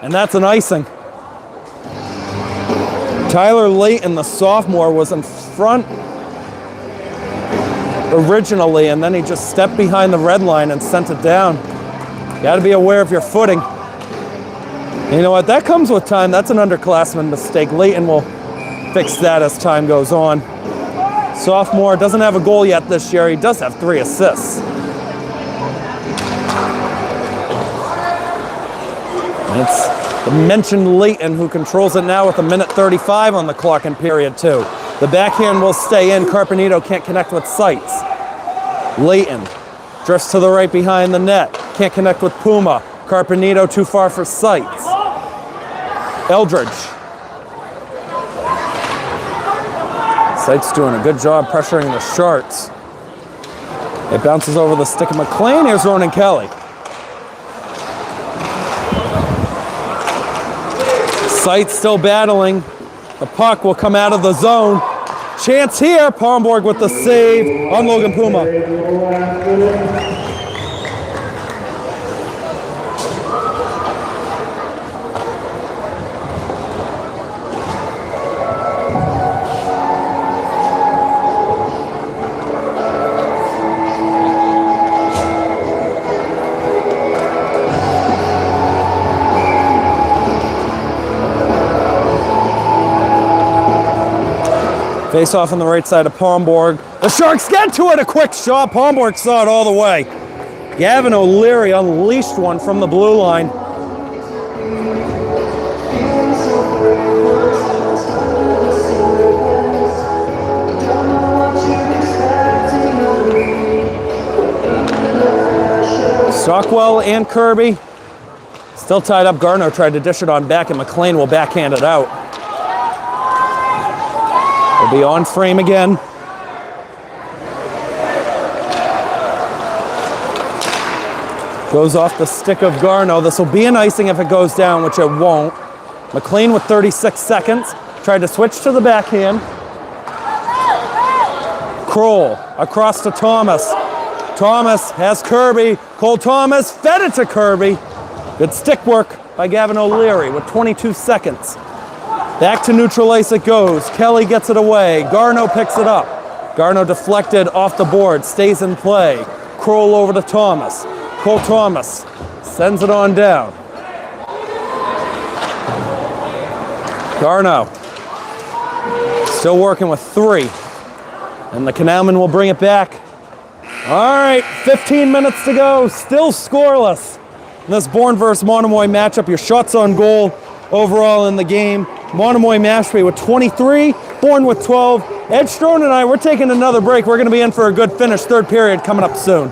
And that's an icing. Tyler Layton, the sophomore, was in front originally, and then he just stepped behind the red line and sent it down. You got to be aware of your footing. You know what? That comes with time. That's an underclassman mistake. Layton will fix that as time goes on. Sophomore doesn't have a goal yet this year. He does have 3 assists. And it's the mentioned Layton who controls it now with 1:35 on the clock in period 2. The backhand will stay in. Carpenito can't connect with Seitz. Layton drifts to the right behind the net. Can't connect with Puma. Carpenito too far for Seitz. Eldridge. Seitz doing a good job pressuring the Sharks. It bounces over the stick of McLean. Here's Ronan Kelly. Seitz still battling. The puck will come out of the zone. Chance here. Palmborg with the save on Logan Puma. Face off on the right side of Pomborg. The Sharks get to it, a quick shot. Pomborg saw it all the way. Gavin O'Leary unleashed one from the blue line. Stockwell and Kirby still tied up. Garneau tried to dish it on back, and McLean will backhand it out. Will be on frame again. Goes off the stick of Garneau. This will be an icing if it goes down, which it won't. McLean with 36 seconds. Tried to switch to the backhand. Kroll across to Thomas. Thomas has Kirby. Cole Thomas fed it to Kirby. Good stick work by Gavin O'Leary with 22 seconds. Back to neutral ice it goes. Kelly gets it away. Garneau picks it up. Garneau deflected off the board. Stays in play. Kroll over to Thomas. Cole Thomas sends it on down. Garneau still working with 3. And the Canalman will bring it back. All right, 15 minutes to go. Still scoreless in this Bourne versus Monomoy matchup. Your shots on goal overall in the game. Monomoy Mashpee with 23, Bourne with 12. Ed Strone and I, we're taking another break. We're going to be in for a good finish. Third period coming up soon.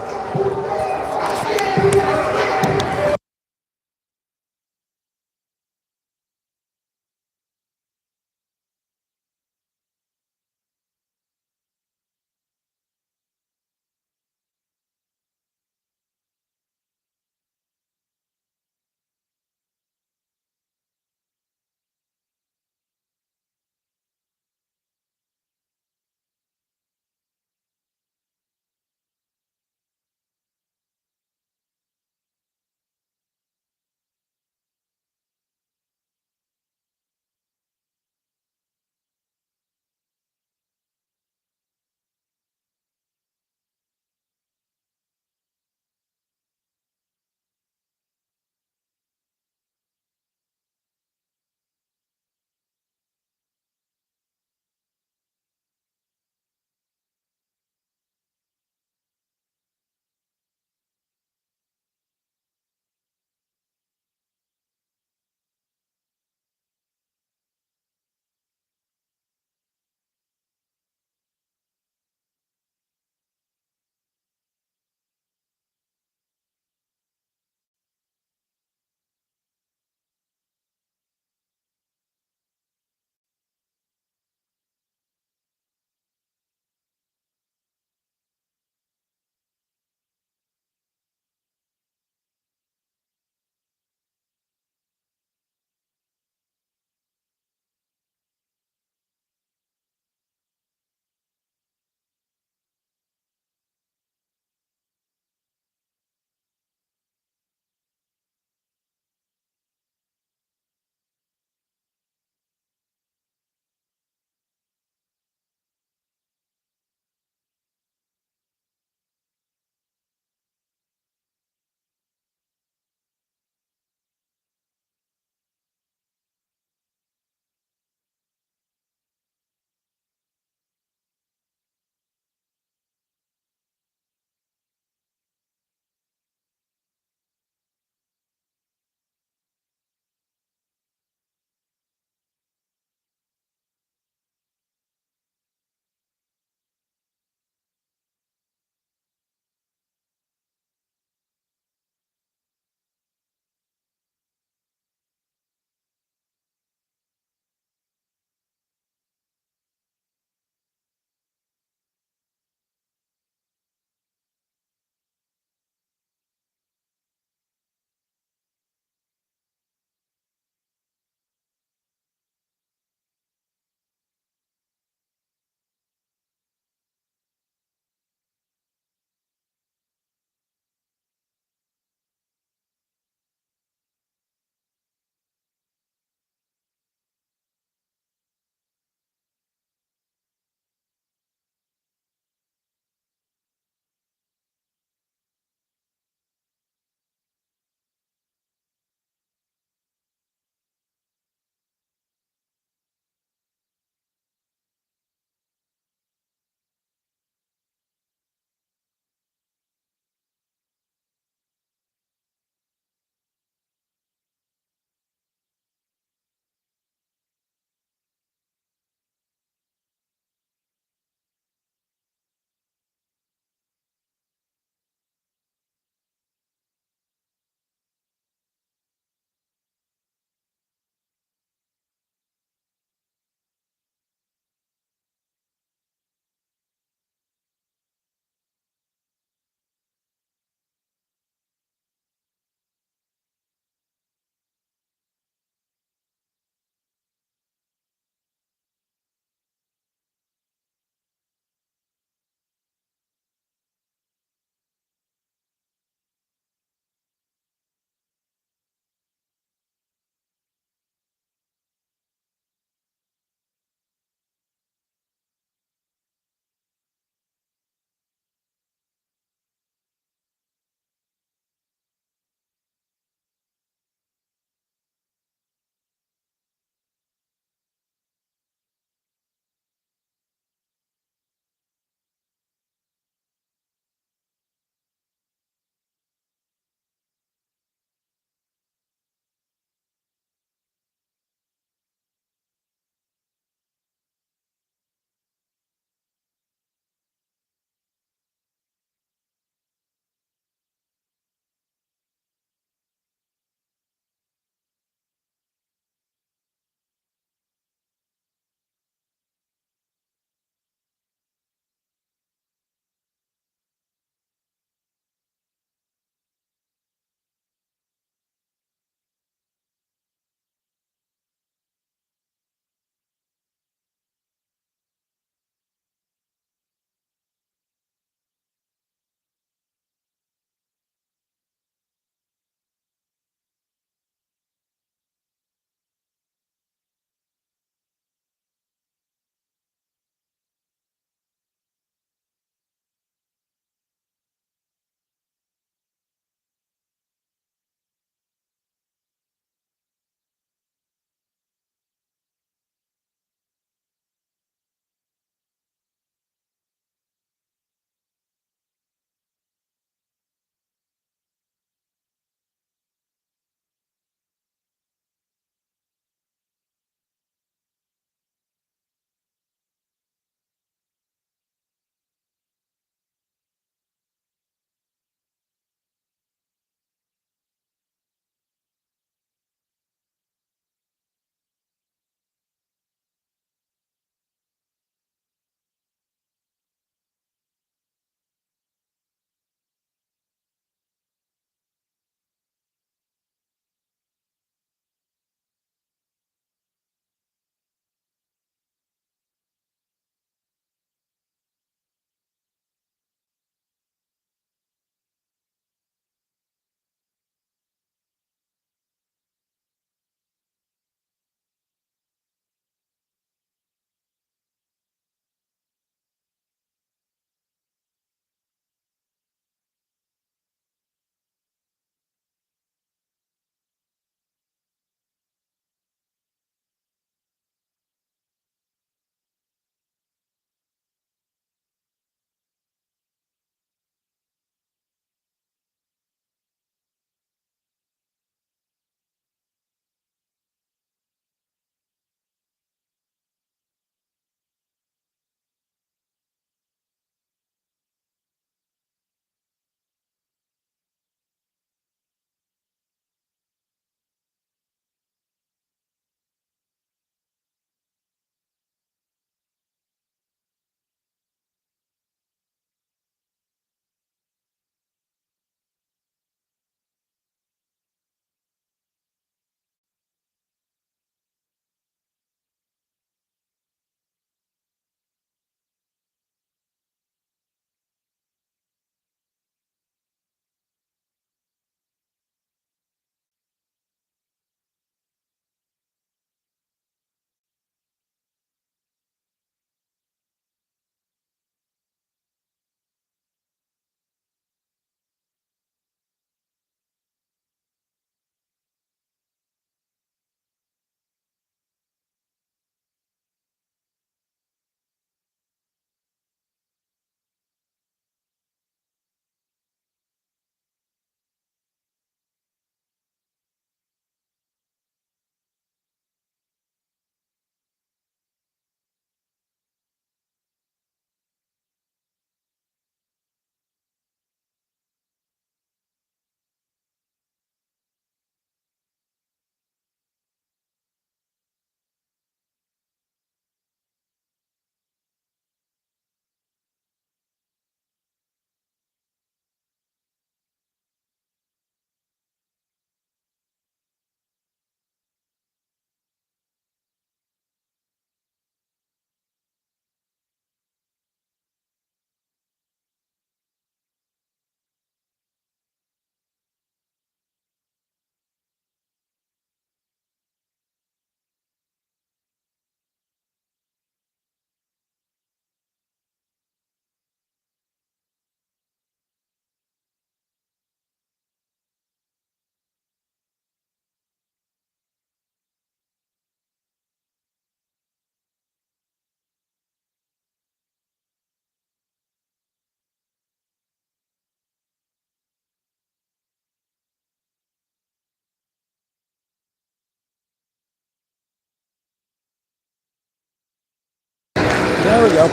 There we go.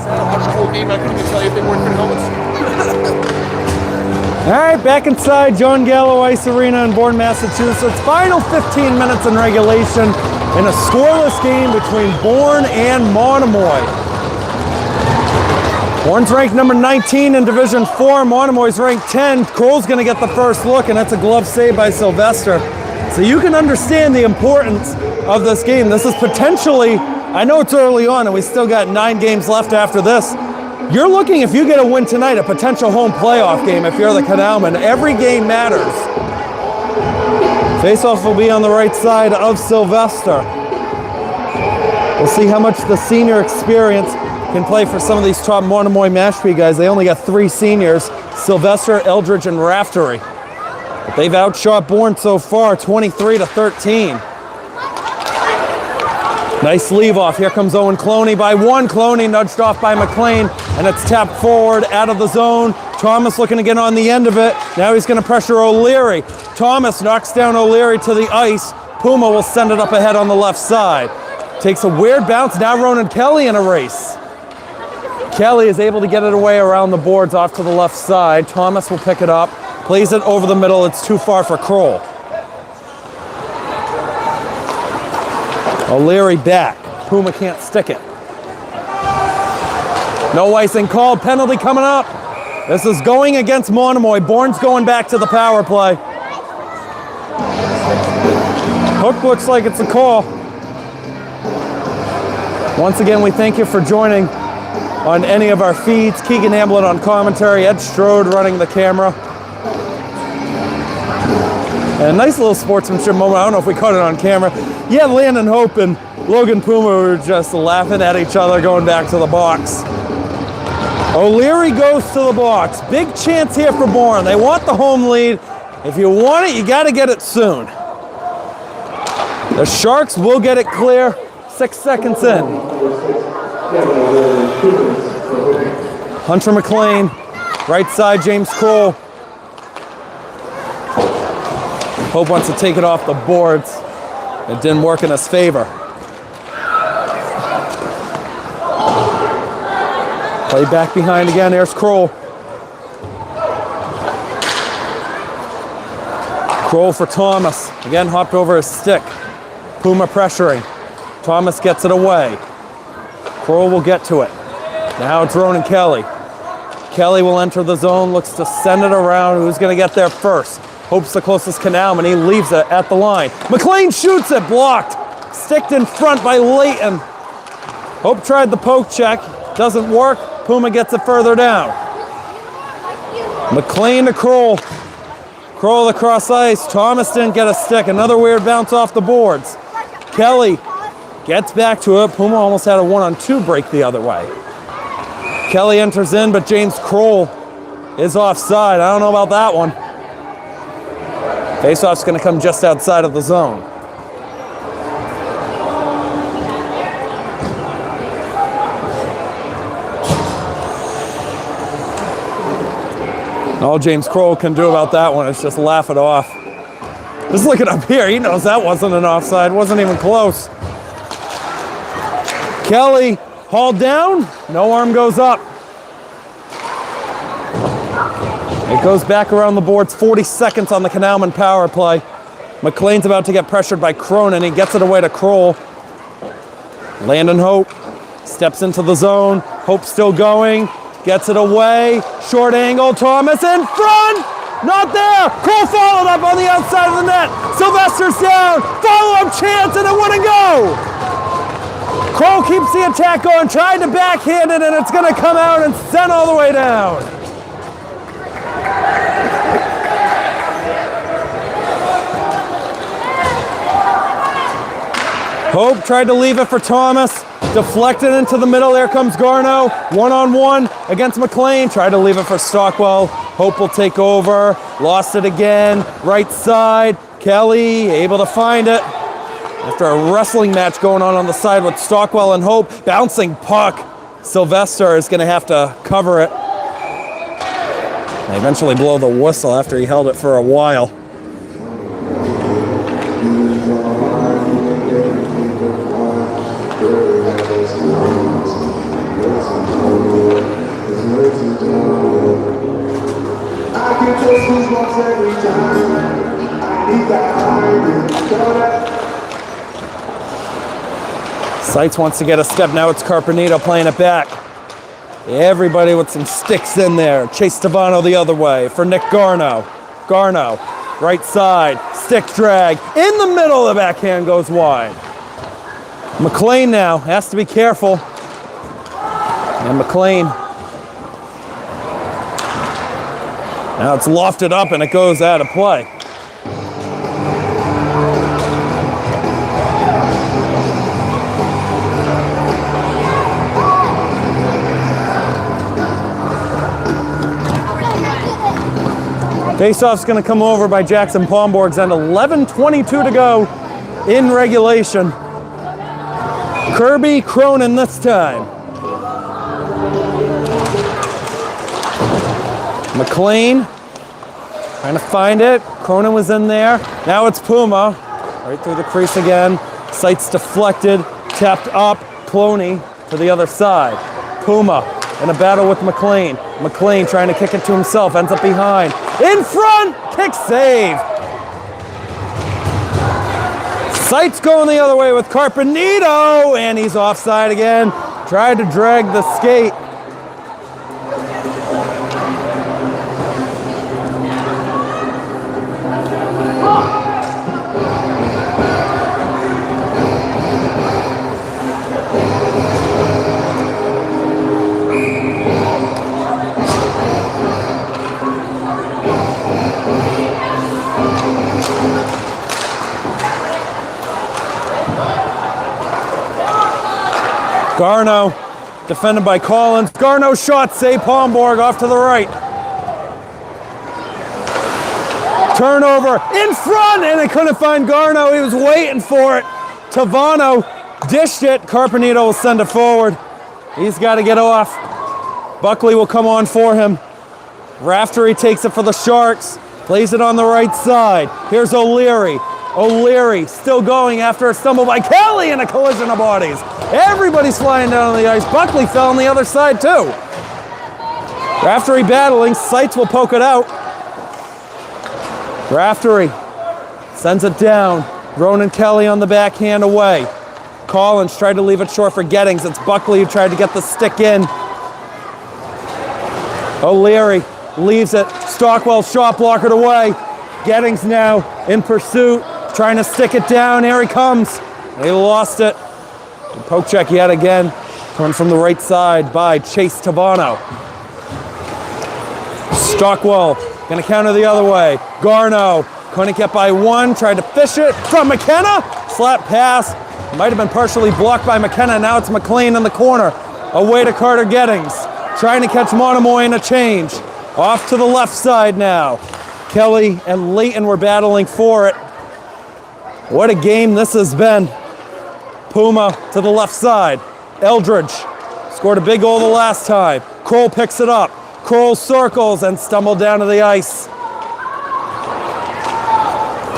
I watched the whole game. I couldn't even tell you if they weren't good helmets. All right, back inside John Gallo Ice Arena in Bourne, Massachusetts. Final 15 minutes in regulation in a scoreless game between Bourne and Monomoy. Bourne's ranked number 19 in Division 4. Monomoy's ranked 10. Kroll's going to get the first look, and that's a glove save by Sylvester. So you can understand the importance of this game. This is potentially, I know it's early on, and we still got 9 games left after this. You're looking, if you get a win tonight, a potential home playoff game if you're the Canalman. Every game matters. Faceoff will be on the right side of Sylvester. We'll see how much the senior experience can play for some of these top Monomoy Mashpee guys. They only got 3 seniors, Sylvester, Eldridge, and Raftery. But they've outshot Bourne so far, 23-13. Nice leave off. Here comes Owen Cloney by 1. Cloney nudged off by McLean, and it's tapped forward out of the zone. Thomas looking to get on the end of it. Now he's going to pressure O'Leary. Thomas knocks down O'Leary to the ice. Puma will send it up ahead on the left side. Takes a weird bounce. Now Ronan Kelly in a race. Kelly is able to get it away around the boards off to the left side. Thomas will pick it up. Plays it over the middle. It's too far for Kroll. O'Leary back. Puma can't stick it. No icing called. Penalty coming up. This is going against Monomoy. Bourne's going back to the power play. Hook looks like it's a call. Once again, we thank you for joining on any of our feeds. Keegan Hamblin on commentary. Ed Strode running the camera. And a nice little sportsmanship moment. I don't know if we caught it on camera. Yeah, Landon Hope and Logan Puma were just laughing at each other going back to the box. O'Leary goes to the box. Big chance here for Bourne. They want the home lead. If you want it, you got to get it soon. The Sharks will get it clear. 6 seconds in. Hunter McLean, right side, James Kroll. Hope wants to take it off the boards. It didn't work in his favor. Play back behind again. There's Kroll. Kroll for Thomas. Again, hopped over his stick. Puma pressuring. Thomas gets it away. Kroll will get to it. Now it's Ronan Kelly. Kelly will enter the zone, looks to send it around. Who's going to get there first? Hope's the closest Canalman. He leaves it at the line. McLean shoots it, blocked. Sticked in front by Leighton. Hope tried the poke check. Doesn't work. Puma gets it further down. McLean to Kroll. Kroll across ice. Thomas didn't get a stick. Another weird bounce off the boards. Kelly gets back to it. Puma almost had a 1-on-2 break the other way. Kelly enters in, but James Kroll is offside. I don't know about that one. Faceoff's going to come just outside of the zone. All James Kroll can do about that one is just laugh it off. Just looking up here, he knows that wasn't an offside. Wasn't even close. Kelly hauled down. No arm goes up. It goes back around the boards. 40 seconds on the Canalman power play. McLean's about to get pressured by Cronin. He gets it away to Kroll. Landon Hope steps into the zone. Hope still going. Gets it away. Short angle. Thomas in front. Not there. Kroll followed up on the outside of the net. Sylvester's down. Follow-up chance and a win and go. Kroll keeps the attack going. Tried to backhand it, and it's going to come out and send all the way down. Hope tried to leave it for Thomas. Deflected into the middle. There comes Garneau. 1-on-1 against McLean. Tried to leave it for Stockwell. Hope will take over. Lost it again. Right side. Kelly able to find it. After a wrestling match going on the side with Stockwell and Hope. Bouncing puck. Sylvester is going to have to cover it. They eventually blow the whistle after he held it for a while. Seitz wants to get a step. Now it's Carpenito playing it back. Everybody with some sticks in there. Chase Tavano the other way for Nick Garno. Garno, right side, stick drag. In the middle, the backhand goes wide. McLean now has to be careful. And McLean. Now it's lofted up and it goes out of play. Faceoff's going to come over by Jackson Pomborgs and 11:22 to go in regulation. Kirby Cronin this time. McLean trying to find it. Cronin was in there. Now it's Puma. Right through the crease again. Sights deflected. Tapped up. Cloney to the other side. Puma in a battle with McLean. McLean trying to kick it to himself. Ends up behind. In front. Kick save. Sights going the other way with Carpenito. And he's offside again. Tried to drag the skate. Garno, defended by Collins. Garno shot, save Pomborg off to the right. Turnover in front, and they couldn't find Garno. He was waiting for it. Tavano dished it. Carpenito will send it forward. He's got to get off. Buckley will come on for him. Raftery takes it for the Sharks. Plays it on the right side. Here's O'Leary. O'Leary still going after a stumble by Kelly and a collision of bodies. Everybody's flying down on the ice. Buckley fell on the other side too. Raftery battling. Sights will poke it out. Raftery sends it down. Ronan Kelly on the backhand away. Collins tried to leave it short for Gettings. It's Buckley who tried to get the stick in. O'Leary leaves it. Stockwell shot blockered away. Gettings now in pursuit, trying to stick it down. Here he comes. They lost it. Poke check yet again. Coming from the right side by Chase Tavano. Stockwell gonna counter the other way. Garno couldn't get by one. Tried to fish it from McKenna. Slap pass. Might have been partially blocked by McKenna. Now it's McLean in the corner. Away to Carter Gettings. Trying to catch Monomoy in a change. Off to the left side now. Kelly and Leighton were battling for it. What a game this has been. Puma to the left side. Eldridge scored a big goal the last time. Kroll picks it up. Kroll circles and stumbled down to the ice.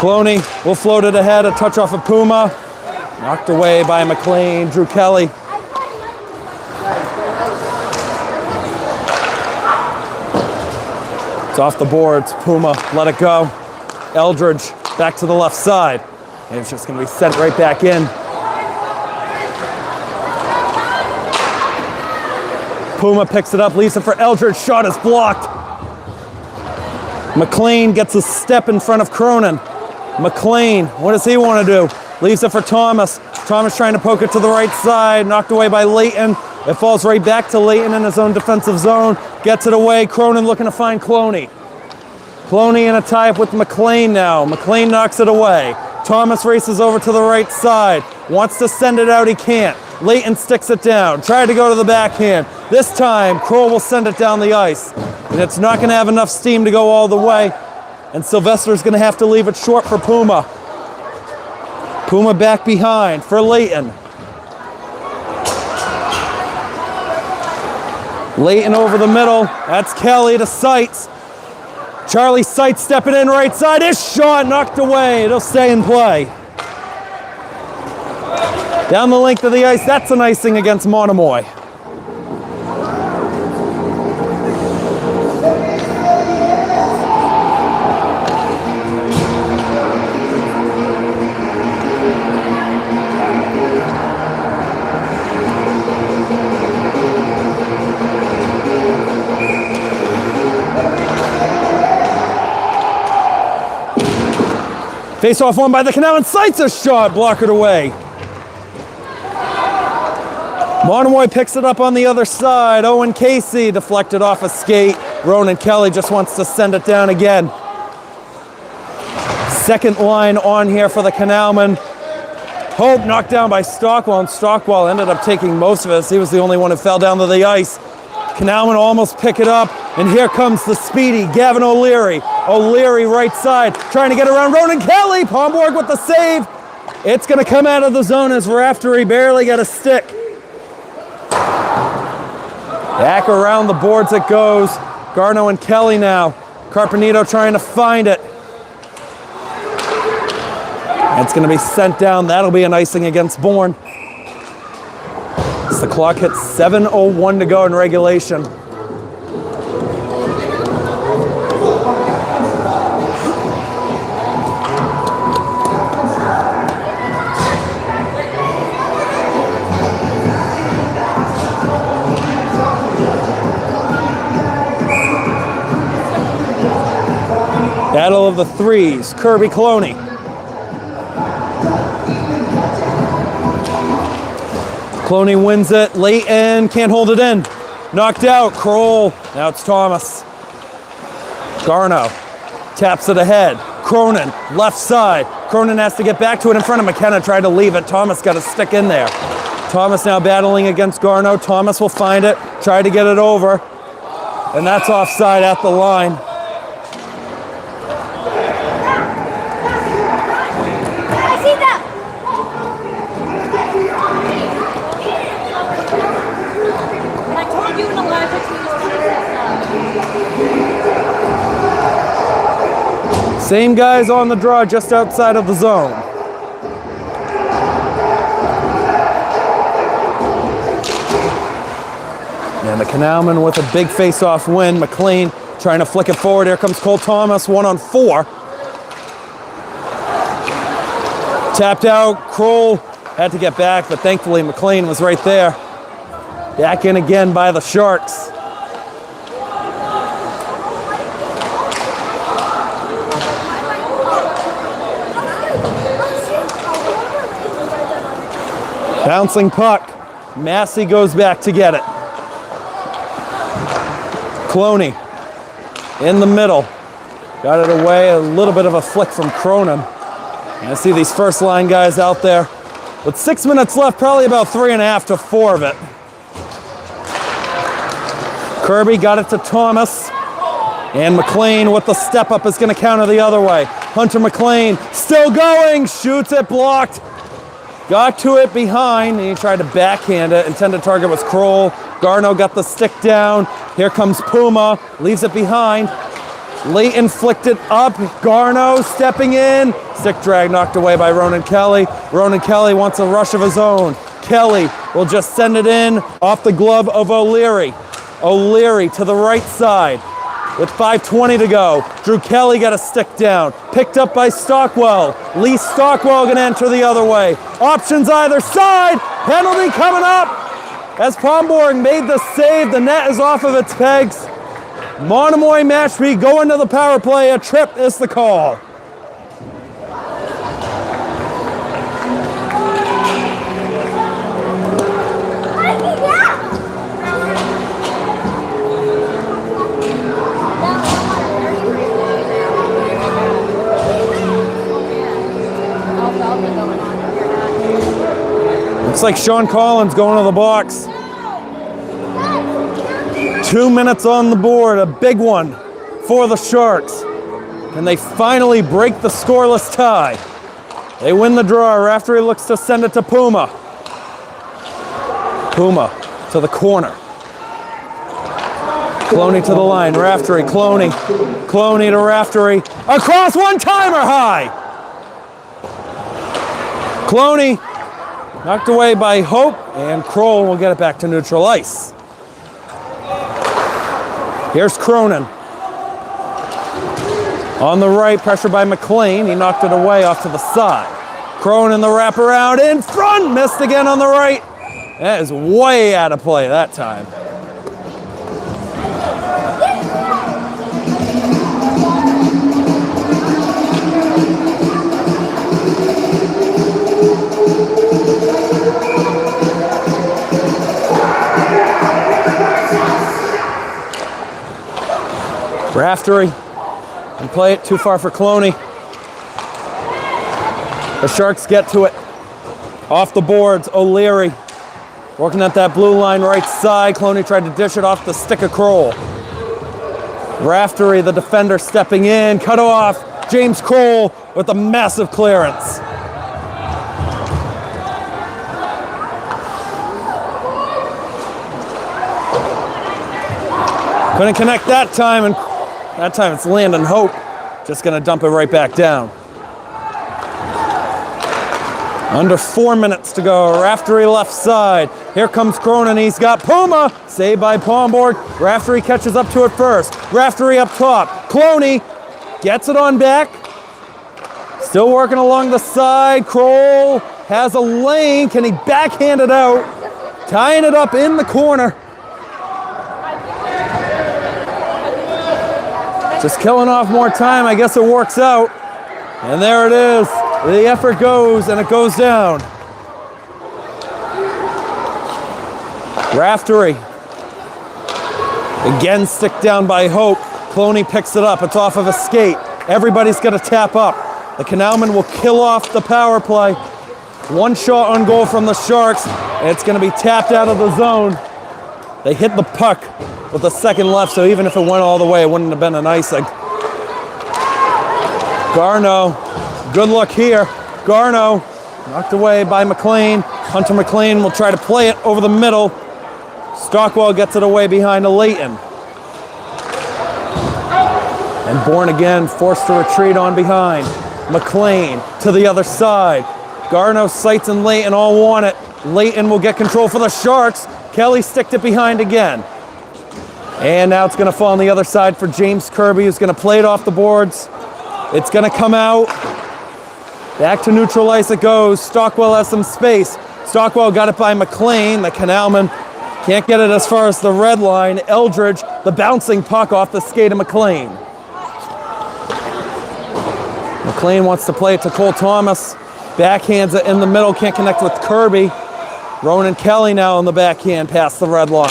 Cloney will float it ahead. A touch off of Puma. Knocked away by McLean. Drew Kelly. It's off the boards. Puma let it go. Eldridge back to the left side. And it's just going to be sent right back in. Puma picks it up, leaves it for Eldridge. Shot is blocked. McLean gets a step in front of Cronin. McLean, what does he want to do? Leaves it for Thomas. Thomas trying to poke it to the right side. Knocked away by Leighton. It falls right back to Leighton in his own defensive zone. Gets it away. Cronin looking to find Cloney. Cloney in a tie-up with McLean now. McLean knocks it away. Thomas races over to the right side. Wants to send it out, he can't. Leighton sticks it down. Tried to go to the backhand. This time, Kroll will send it down the ice. And it's not going to have enough steam to go all the way. And Sylvester's going to have to leave it short for Puma. Puma back behind for Leighton. Leighton over the middle. That's Kelly to Sights. Charlie Sights stepping in right side. His shot knocked away. It'll stay in play. Down the length of the ice. That's an icing against Monomoy. Face off one by the canal and sights a shot, blockered away. Monomoy picks it up on the other side. Owen Casey deflected off a skate. Ronan Kelly just wants to send it down again. Second line on here for the Canalman. Hope knocked down by Stockwell, and Stockwell ended up taking most of it. He was the only one who fell down to the ice. Canalman almost pick it up, and here comes the speedy Gavin O'Leary. O'Leary right side, trying to get around Ronan Kelly. Pomborg with the save. It's going to come out of the zone as Raftery barely got a stick. Back around the boards it goes. Garno and Kelly now. Carpenito trying to find it. It's going to be sent down. That'll be an icing against Bourne. As the clock hits 7:01 to go in regulation. Battle of the threes, Kirby Cloney. Cloney wins it late and can't hold it in. Knocked out, Kroll. Now it's Thomas. Garno taps it ahead. Cronin, left side. Cronin has to get back to it in front of McKenna, tried to leave it. Thomas got a stick in there. Thomas now battling against Garno. Thomas will find it, try to get it over. And that's offside at the line. Same guys on the draw just outside of the zone. And the Canalman with a big face-off win. McLean trying to flick it forward. Here comes Cole Thomas, 1-on-4. Tapped out, Kroll had to get back, but thankfully McLean was right there. Back in again by the Sharks. Bouncing puck. Massey goes back to get it. Cloney in the middle. Got it away. A little bit of a flick from Cronin. And I see these first line guys out there. With 6 minutes left, probably about 3.5 to 4 of it. Kirby got it to Thomas. And McLean with the step up is going to counter the other way. Hunter McLean still going. Shoots it, blocked. Got to it behind, and he tried to backhand it. Intended target was Kroll. Garno got the stick down. Here comes Puma, leaves it behind. Leighton flicked it up. Garno stepping in. Stick drag knocked away by Ronan Kelly. Ronan Kelly wants a rush of his own. Kelly will just send it in off the glove of O'Leary. O'Leary to the right side. With 5:20 to go, Drew Kelly got a stick down. Picked up by Stockwell. Lee Stockwell gonna enter the other way. Options either side. Penalty coming up. As Pomborg made the save, the net is off of its pegs. Monomoy Mashpee going to the power play. A trip is the call. Looks like Sean Collins going to the box. 2 minutes on the board, a big one for the Sharks. And they finally break the scoreless tie. They win the draw after he looks to send it to Puma. Puma to the corner. Cloney to the line, Raftery, Cloney. Cloney to Raftery. Across, one-timer high. Cloney knocked away by Hope, and Kroll will get it back to neutral ice. Here's Cronin. On the right, pressure by McLean. He knocked it away off to the side. Cronin the wraparound in front. Missed again on the right. That is way out of play that time. Raftery and play it too far for Cloney. The Sharks get to it. Off the boards, O'Leary working at that blue line right side. Cloney tried to dish it off the stick of Kroll. Raftery, the defender, stepping in, cut off. James Kroll with a massive clearance. Couldn't connect that time, and that time it's Landon Hope. Just gonna dump it right back down. Under 4 minutes to go. Raftery left side. Here comes Cronin. He's got Puma. Saved by Pomborg. Raftery catches up to it first. Raftery up top. Cloney gets it on back. Still working along the side. Kroll has a lane. Can he backhand it out? Tying it up in the corner. Just killing off more time. I guess it works out. And there it is. The effort goes, and it goes down. Raftery. Again, stick down by Hope. Cloney picks it up. It's off of a skate. Everybody's got to tap up. The Canalmen will kill off the power play. One shot on goal from the Sharks. It's going to be tapped out of the zone. They hit the puck with a second left, so even if it went all the way, it wouldn't have been an icing. Garneau, good look here. Garneau, knocked away by McLean. Hunter McLean will try to play it over the middle. Stockwell gets it away behind to Leighton. And Bourne again forced to retreat on behind. McLean to the other side. Garneau, Seitz, and Leighton all want it. Leighton will get control for the Sharks. Kelly sticked it behind again. And now it's going to fall on the other side for James Kirby, who's going to play it off the boards. It's going to come out. Back to neutral ice it goes. Stockwell has some space. Stockwell got it by McLean. The Canalmen can't get it as far as the red line. Eldridge, the bouncing puck off the skate of McLean. McLean wants to play it to Cole Thomas. Backhands it in the middle. Can't connect with Kirby. Ronan Kelly now on the backhand past the red line.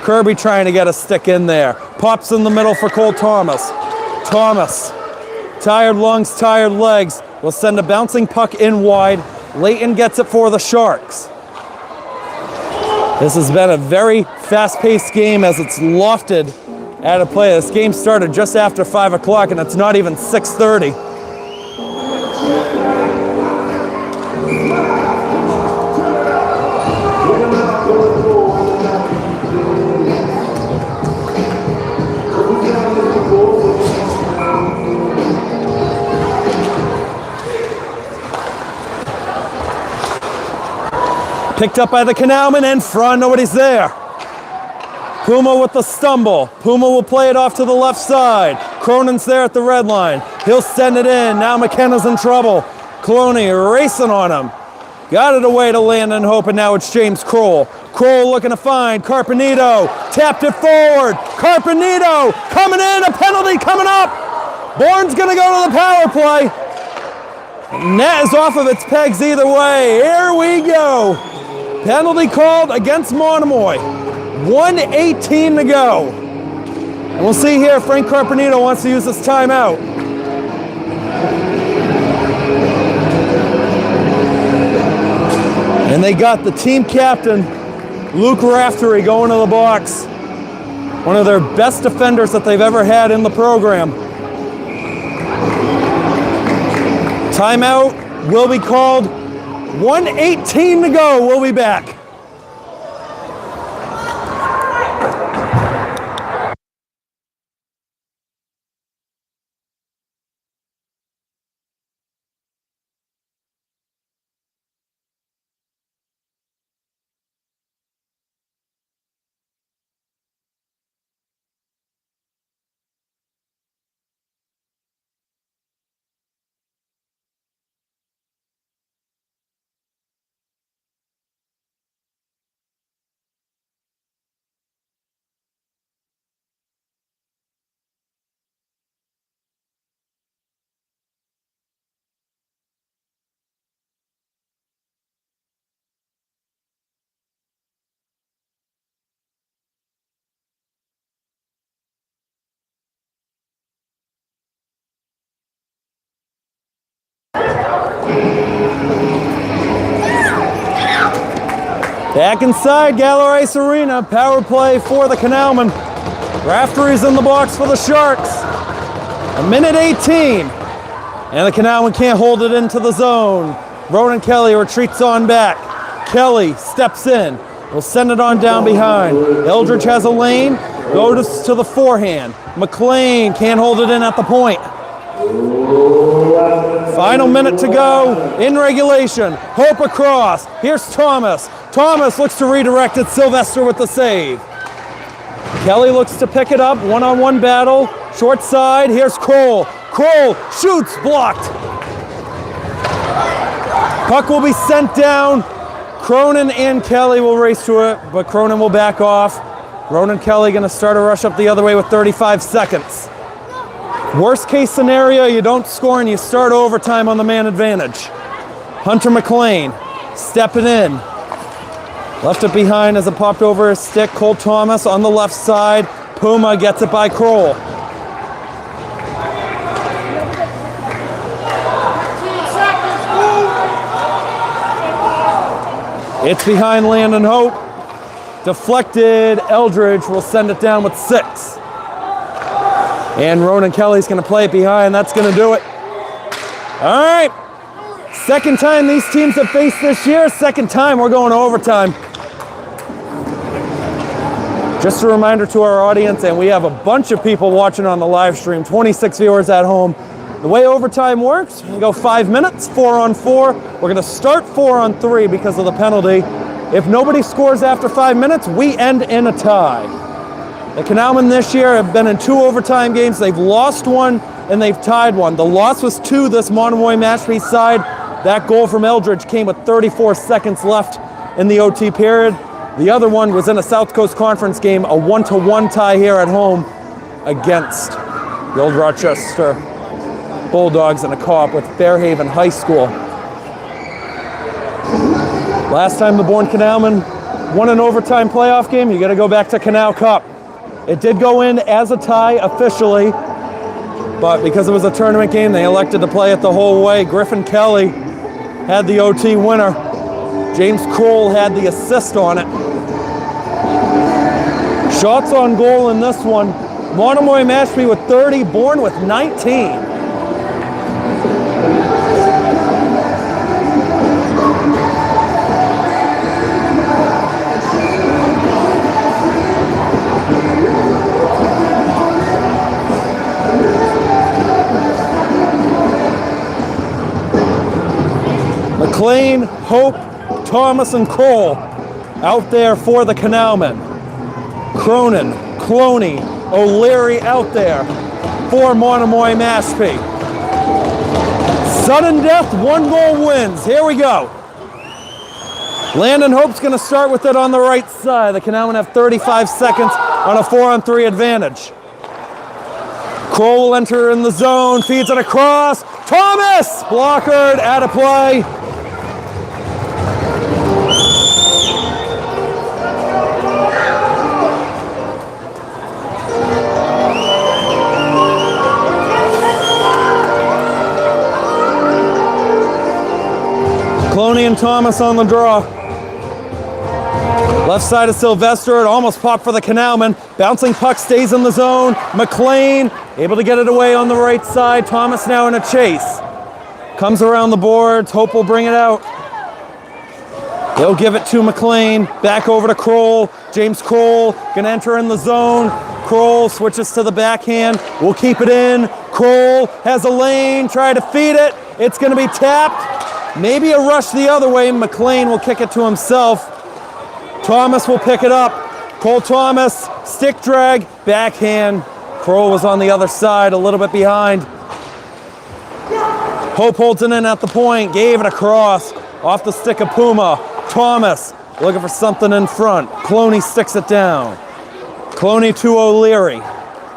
Kirby trying to get a stick in there. Pops in the middle for Cole Thomas. Thomas, tired lungs, tired legs, will send a bouncing puck in wide. Leighton gets it for the Sharks. This has been a very fast-paced game as it's lofted out of play. This game started just after 5 o'clock and it's not even 6:30. Picked up by the Canalmen in front, nobody's there. Puma with the stumble. Puma will play it off to the left side. Cronin's there at the red line. He'll send it in. Now McKenna's in trouble. Cloney racing on him. Got it away to Landon Hope, and now it's James Kroll. Kroll looking to find Carpenito. Tapped it forward. Carpenito coming in. A penalty coming up. Bourne's going to go to the power play. Net is off of its pegs either way. Here we go. Penalty called against Monomoy. 1:18 to go. And we'll see here if Frank Carpenito wants to use this timeout. And they got the team captain, Luke Raftery, going to the box. One of their best defenders that they've ever had in the program. Timeout will be called. 1:18 to go. We'll be back. Back inside Gallo Ice Arena, power play for the Canalmen. Raftery's in the box for the Sharks. 1:18. And the Canalmen can't hold it into the zone. Ronan Kelly retreats on back. Kelly steps in. Will send it on down behind. Eldridge has a lane. Goes to the forehand. McLean can't hold it in at the point. Final minute to go in regulation. Hope across. Here's Thomas. Thomas looks to redirect it. Sylvester with the save. Kelly looks to pick it up. One-on-one battle. Short side. Here's Kroll. Kroll shoots. Blocked. Puck will be sent down. Cronin and Kelly will race to it, but Cronin will back off. Ronan Kelly going to start a rush up the other way with 35 seconds. Worst case scenario, you don't score and you start overtime on the man advantage. Hunter McLean stepping in. Left it behind as it popped over his stick. Cole Thomas on the left side. Puma gets it by Kroll. It's behind Landon Hope. Deflected. Eldridge will send it down with 6. And Ronan Kelly's going to play it behind. That's going to do it. All right. Second time these teams have faced this year. Second time we're going to overtime. Just a reminder to our audience, and we have a bunch of people watching on the live stream, 26 viewers at home. The way overtime works, we go 5 minutes, 4-on-4. We're going to start 4-on-3 because of the penalty. If nobody scores after 5 minutes, we end in a tie. The Canalmen this year have been in 2 overtime games. They've lost 1 and they've tied 1. The loss was to this Monomoy Mashpee side. That goal from Eldridge came with 34 seconds left in the OT period. The other one was in a South Coast Conference game, a 1-1 tie here at home against the Old Rochester Bulldogs in a co-op with Fairhaven High School. Last time the Bourne Canalmen won an overtime playoff game, you got to go back to Canal Cup. It did go in as a tie officially, but because it was a tournament game, they elected to play it the whole way. Griffin Kelly had the OT winner. James Kroll had the assist on it. Shots on goal in this one. Monomoy Mashpee with 30, Bourne with 19. McLean, Hope, Thomas, and Kroll out there for the Canalmen. Cronin, Cloney, O'Leary out there for Monomoy Mashpee. Sudden death, 1-goal wins. Here we go. Landon Hope's going to start with it on the right side. The Canalmen have 35 seconds on a 4-on-3 advantage. Kroll will enter in the zone, feeds it across. Thomas! Blockered, out of play. Cloney and Thomas on the draw. Left side of Sylvester, it almost popped for the Canalmen. Bouncing puck stays in the zone. McLean able to get it away on the right side. Thomas now in a chase. Comes around the boards. Hope will bring it out. They'll give it to McLean. Back over to Kroll. James Kroll gonna enter in the zone. Kroll switches to the backhand. We'll keep it in. Kroll has a lane. Try to feed it. It's gonna be tapped. Maybe a rush the other way. McLean will kick it to himself. Thomas will pick it up. Cole Thomas, stick drag, backhand. Kroll was on the other side, a little bit behind. Hope holds it in at the point, gave it across. Off the stick of Puma. Thomas looking for something in front. Cloney sticks it down. Cloney to O'Leary.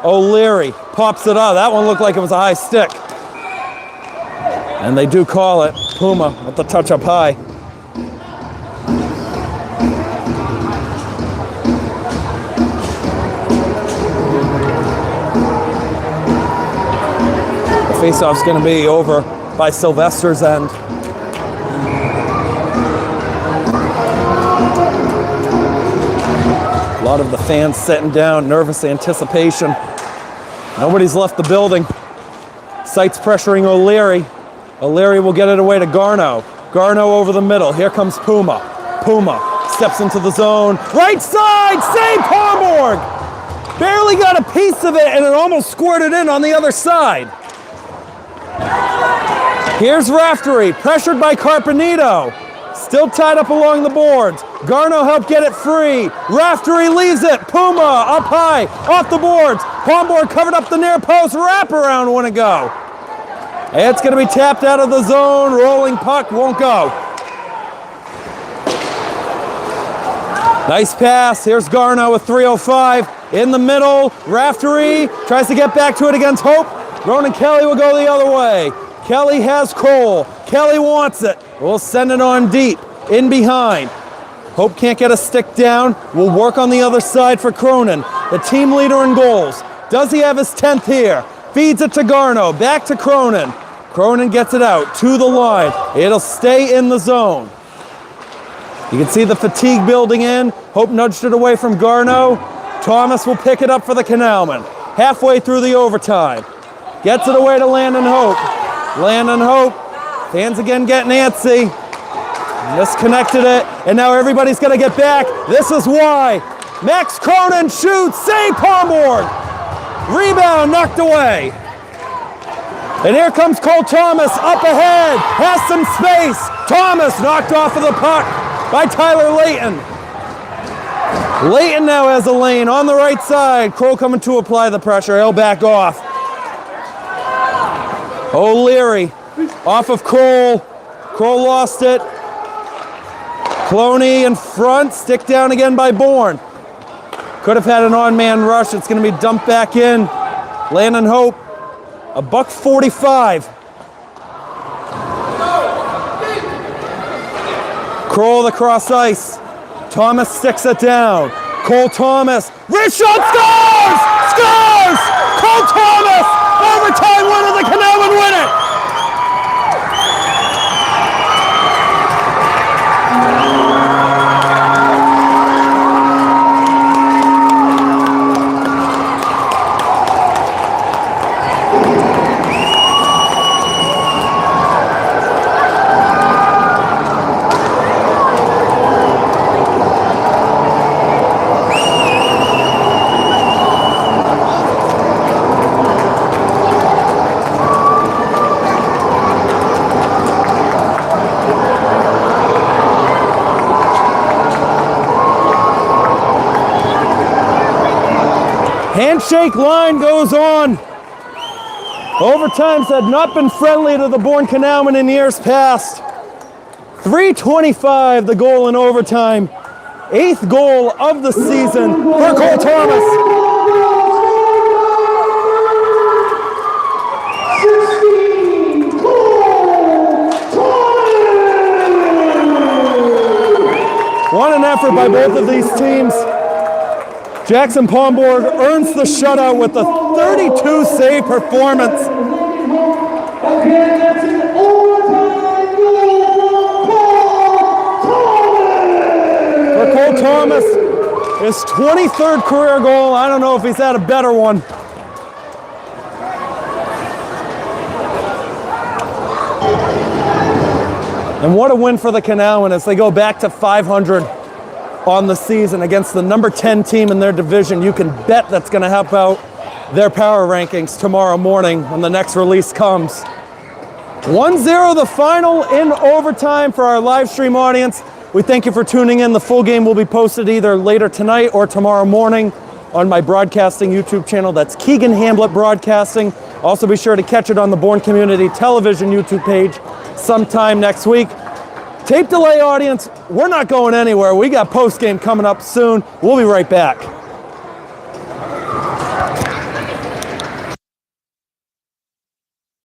O'Leary pops it up. That one looked like it was a high stick. And they do call it. Puma with the touch up high. The faceoff's going to be over by Sylvester's end. lot of the fans sitting down, nervous anticipation. Nobody's left the building. Sights pressuring O'Leary. O'Leary will get it away to Garno. Garno over the middle. Here comes Puma. Puma steps into the zone. Right side, save Pomborg! Barely got a piece of it and it almost squirted in on the other side. Here's Raftery, pressured by Carpenito. Still tied up along the boards. Garno helped get it free. Raftery leaves it. Puma up high, off the boards. Pomborg covered up the near post. Wraparound wouldn't go. It's going to be tapped out of the zone. Rolling puck won't go. Nice pass. Here's Garno with 3:05 in the middle. Raftery tries to get back to it against Hope. Ronan Kelly will go the other way. Kelly has Cole. Kelly wants it. We'll send it on deep, in behind. Hope can't get a stick down. We'll work on the other side for Cronin, the team leader in goals. Does he have his 10th here? Feeds it to Garno, back to Cronin. Cronin gets it out to the line. It'll stay in the zone. You can see the fatigue building in. Hope nudged it away from Garno. Thomas will pick it up for the Canalman. Halfway through the overtime. Gets it away to Landon Hope. Landon Hope. Fans again getting antsy. Disconnected it, and now everybody's going to get back. This is why. Max Cronin shoots, save Pomborg. Rebound knocked away. And here comes Cole Thomas up ahead, has some space. Thomas knocked off of the puck by Tyler Layton. Layton now has a lane on the right side. Crow coming to apply the pressure. He'll back off. O'Leary off of Kroll. Kroll lost it. Cloney in front, stick down again by Bourne. Could have had an on-man rush. It's going to be dumped back in. Landon Hope, $1.45. Kroll the cross ice. Thomas sticks it down. Cole Thomas, wrist shot, scores! Scores! Cole Thomas, overtime winner, the Canal would win it! Handshake line goes on. Overtimes had not been friendly to the Bourne Canalmen in years past. 3:25 the goal in overtime. 8th goal of the season for Cole Thomas. What an effort by both of these teams. Jackson Pomborg earns the shutout with a 32 save performance. Again, that's an overtime goal For Cole Thomas, his 23rd career goal. I don't know if he's had a better one. And what a win for the Canalmen as they go back to 500 on the season against the number 10 team in their division. You can bet that's going to help out their power rankings tomorrow morning when the next release comes. 1-0 the final in overtime for our live stream audience. We thank you for tuning in. The full game will be posted either later tonight or tomorrow morning on my broadcasting YouTube channel. That's Keegan Hamblett Broadcasting. Also be sure to catch it on the Bourne Community Television YouTube page sometime next week. Tape delay audience, we're not going anywhere. We got post game coming up soon. We'll be right back.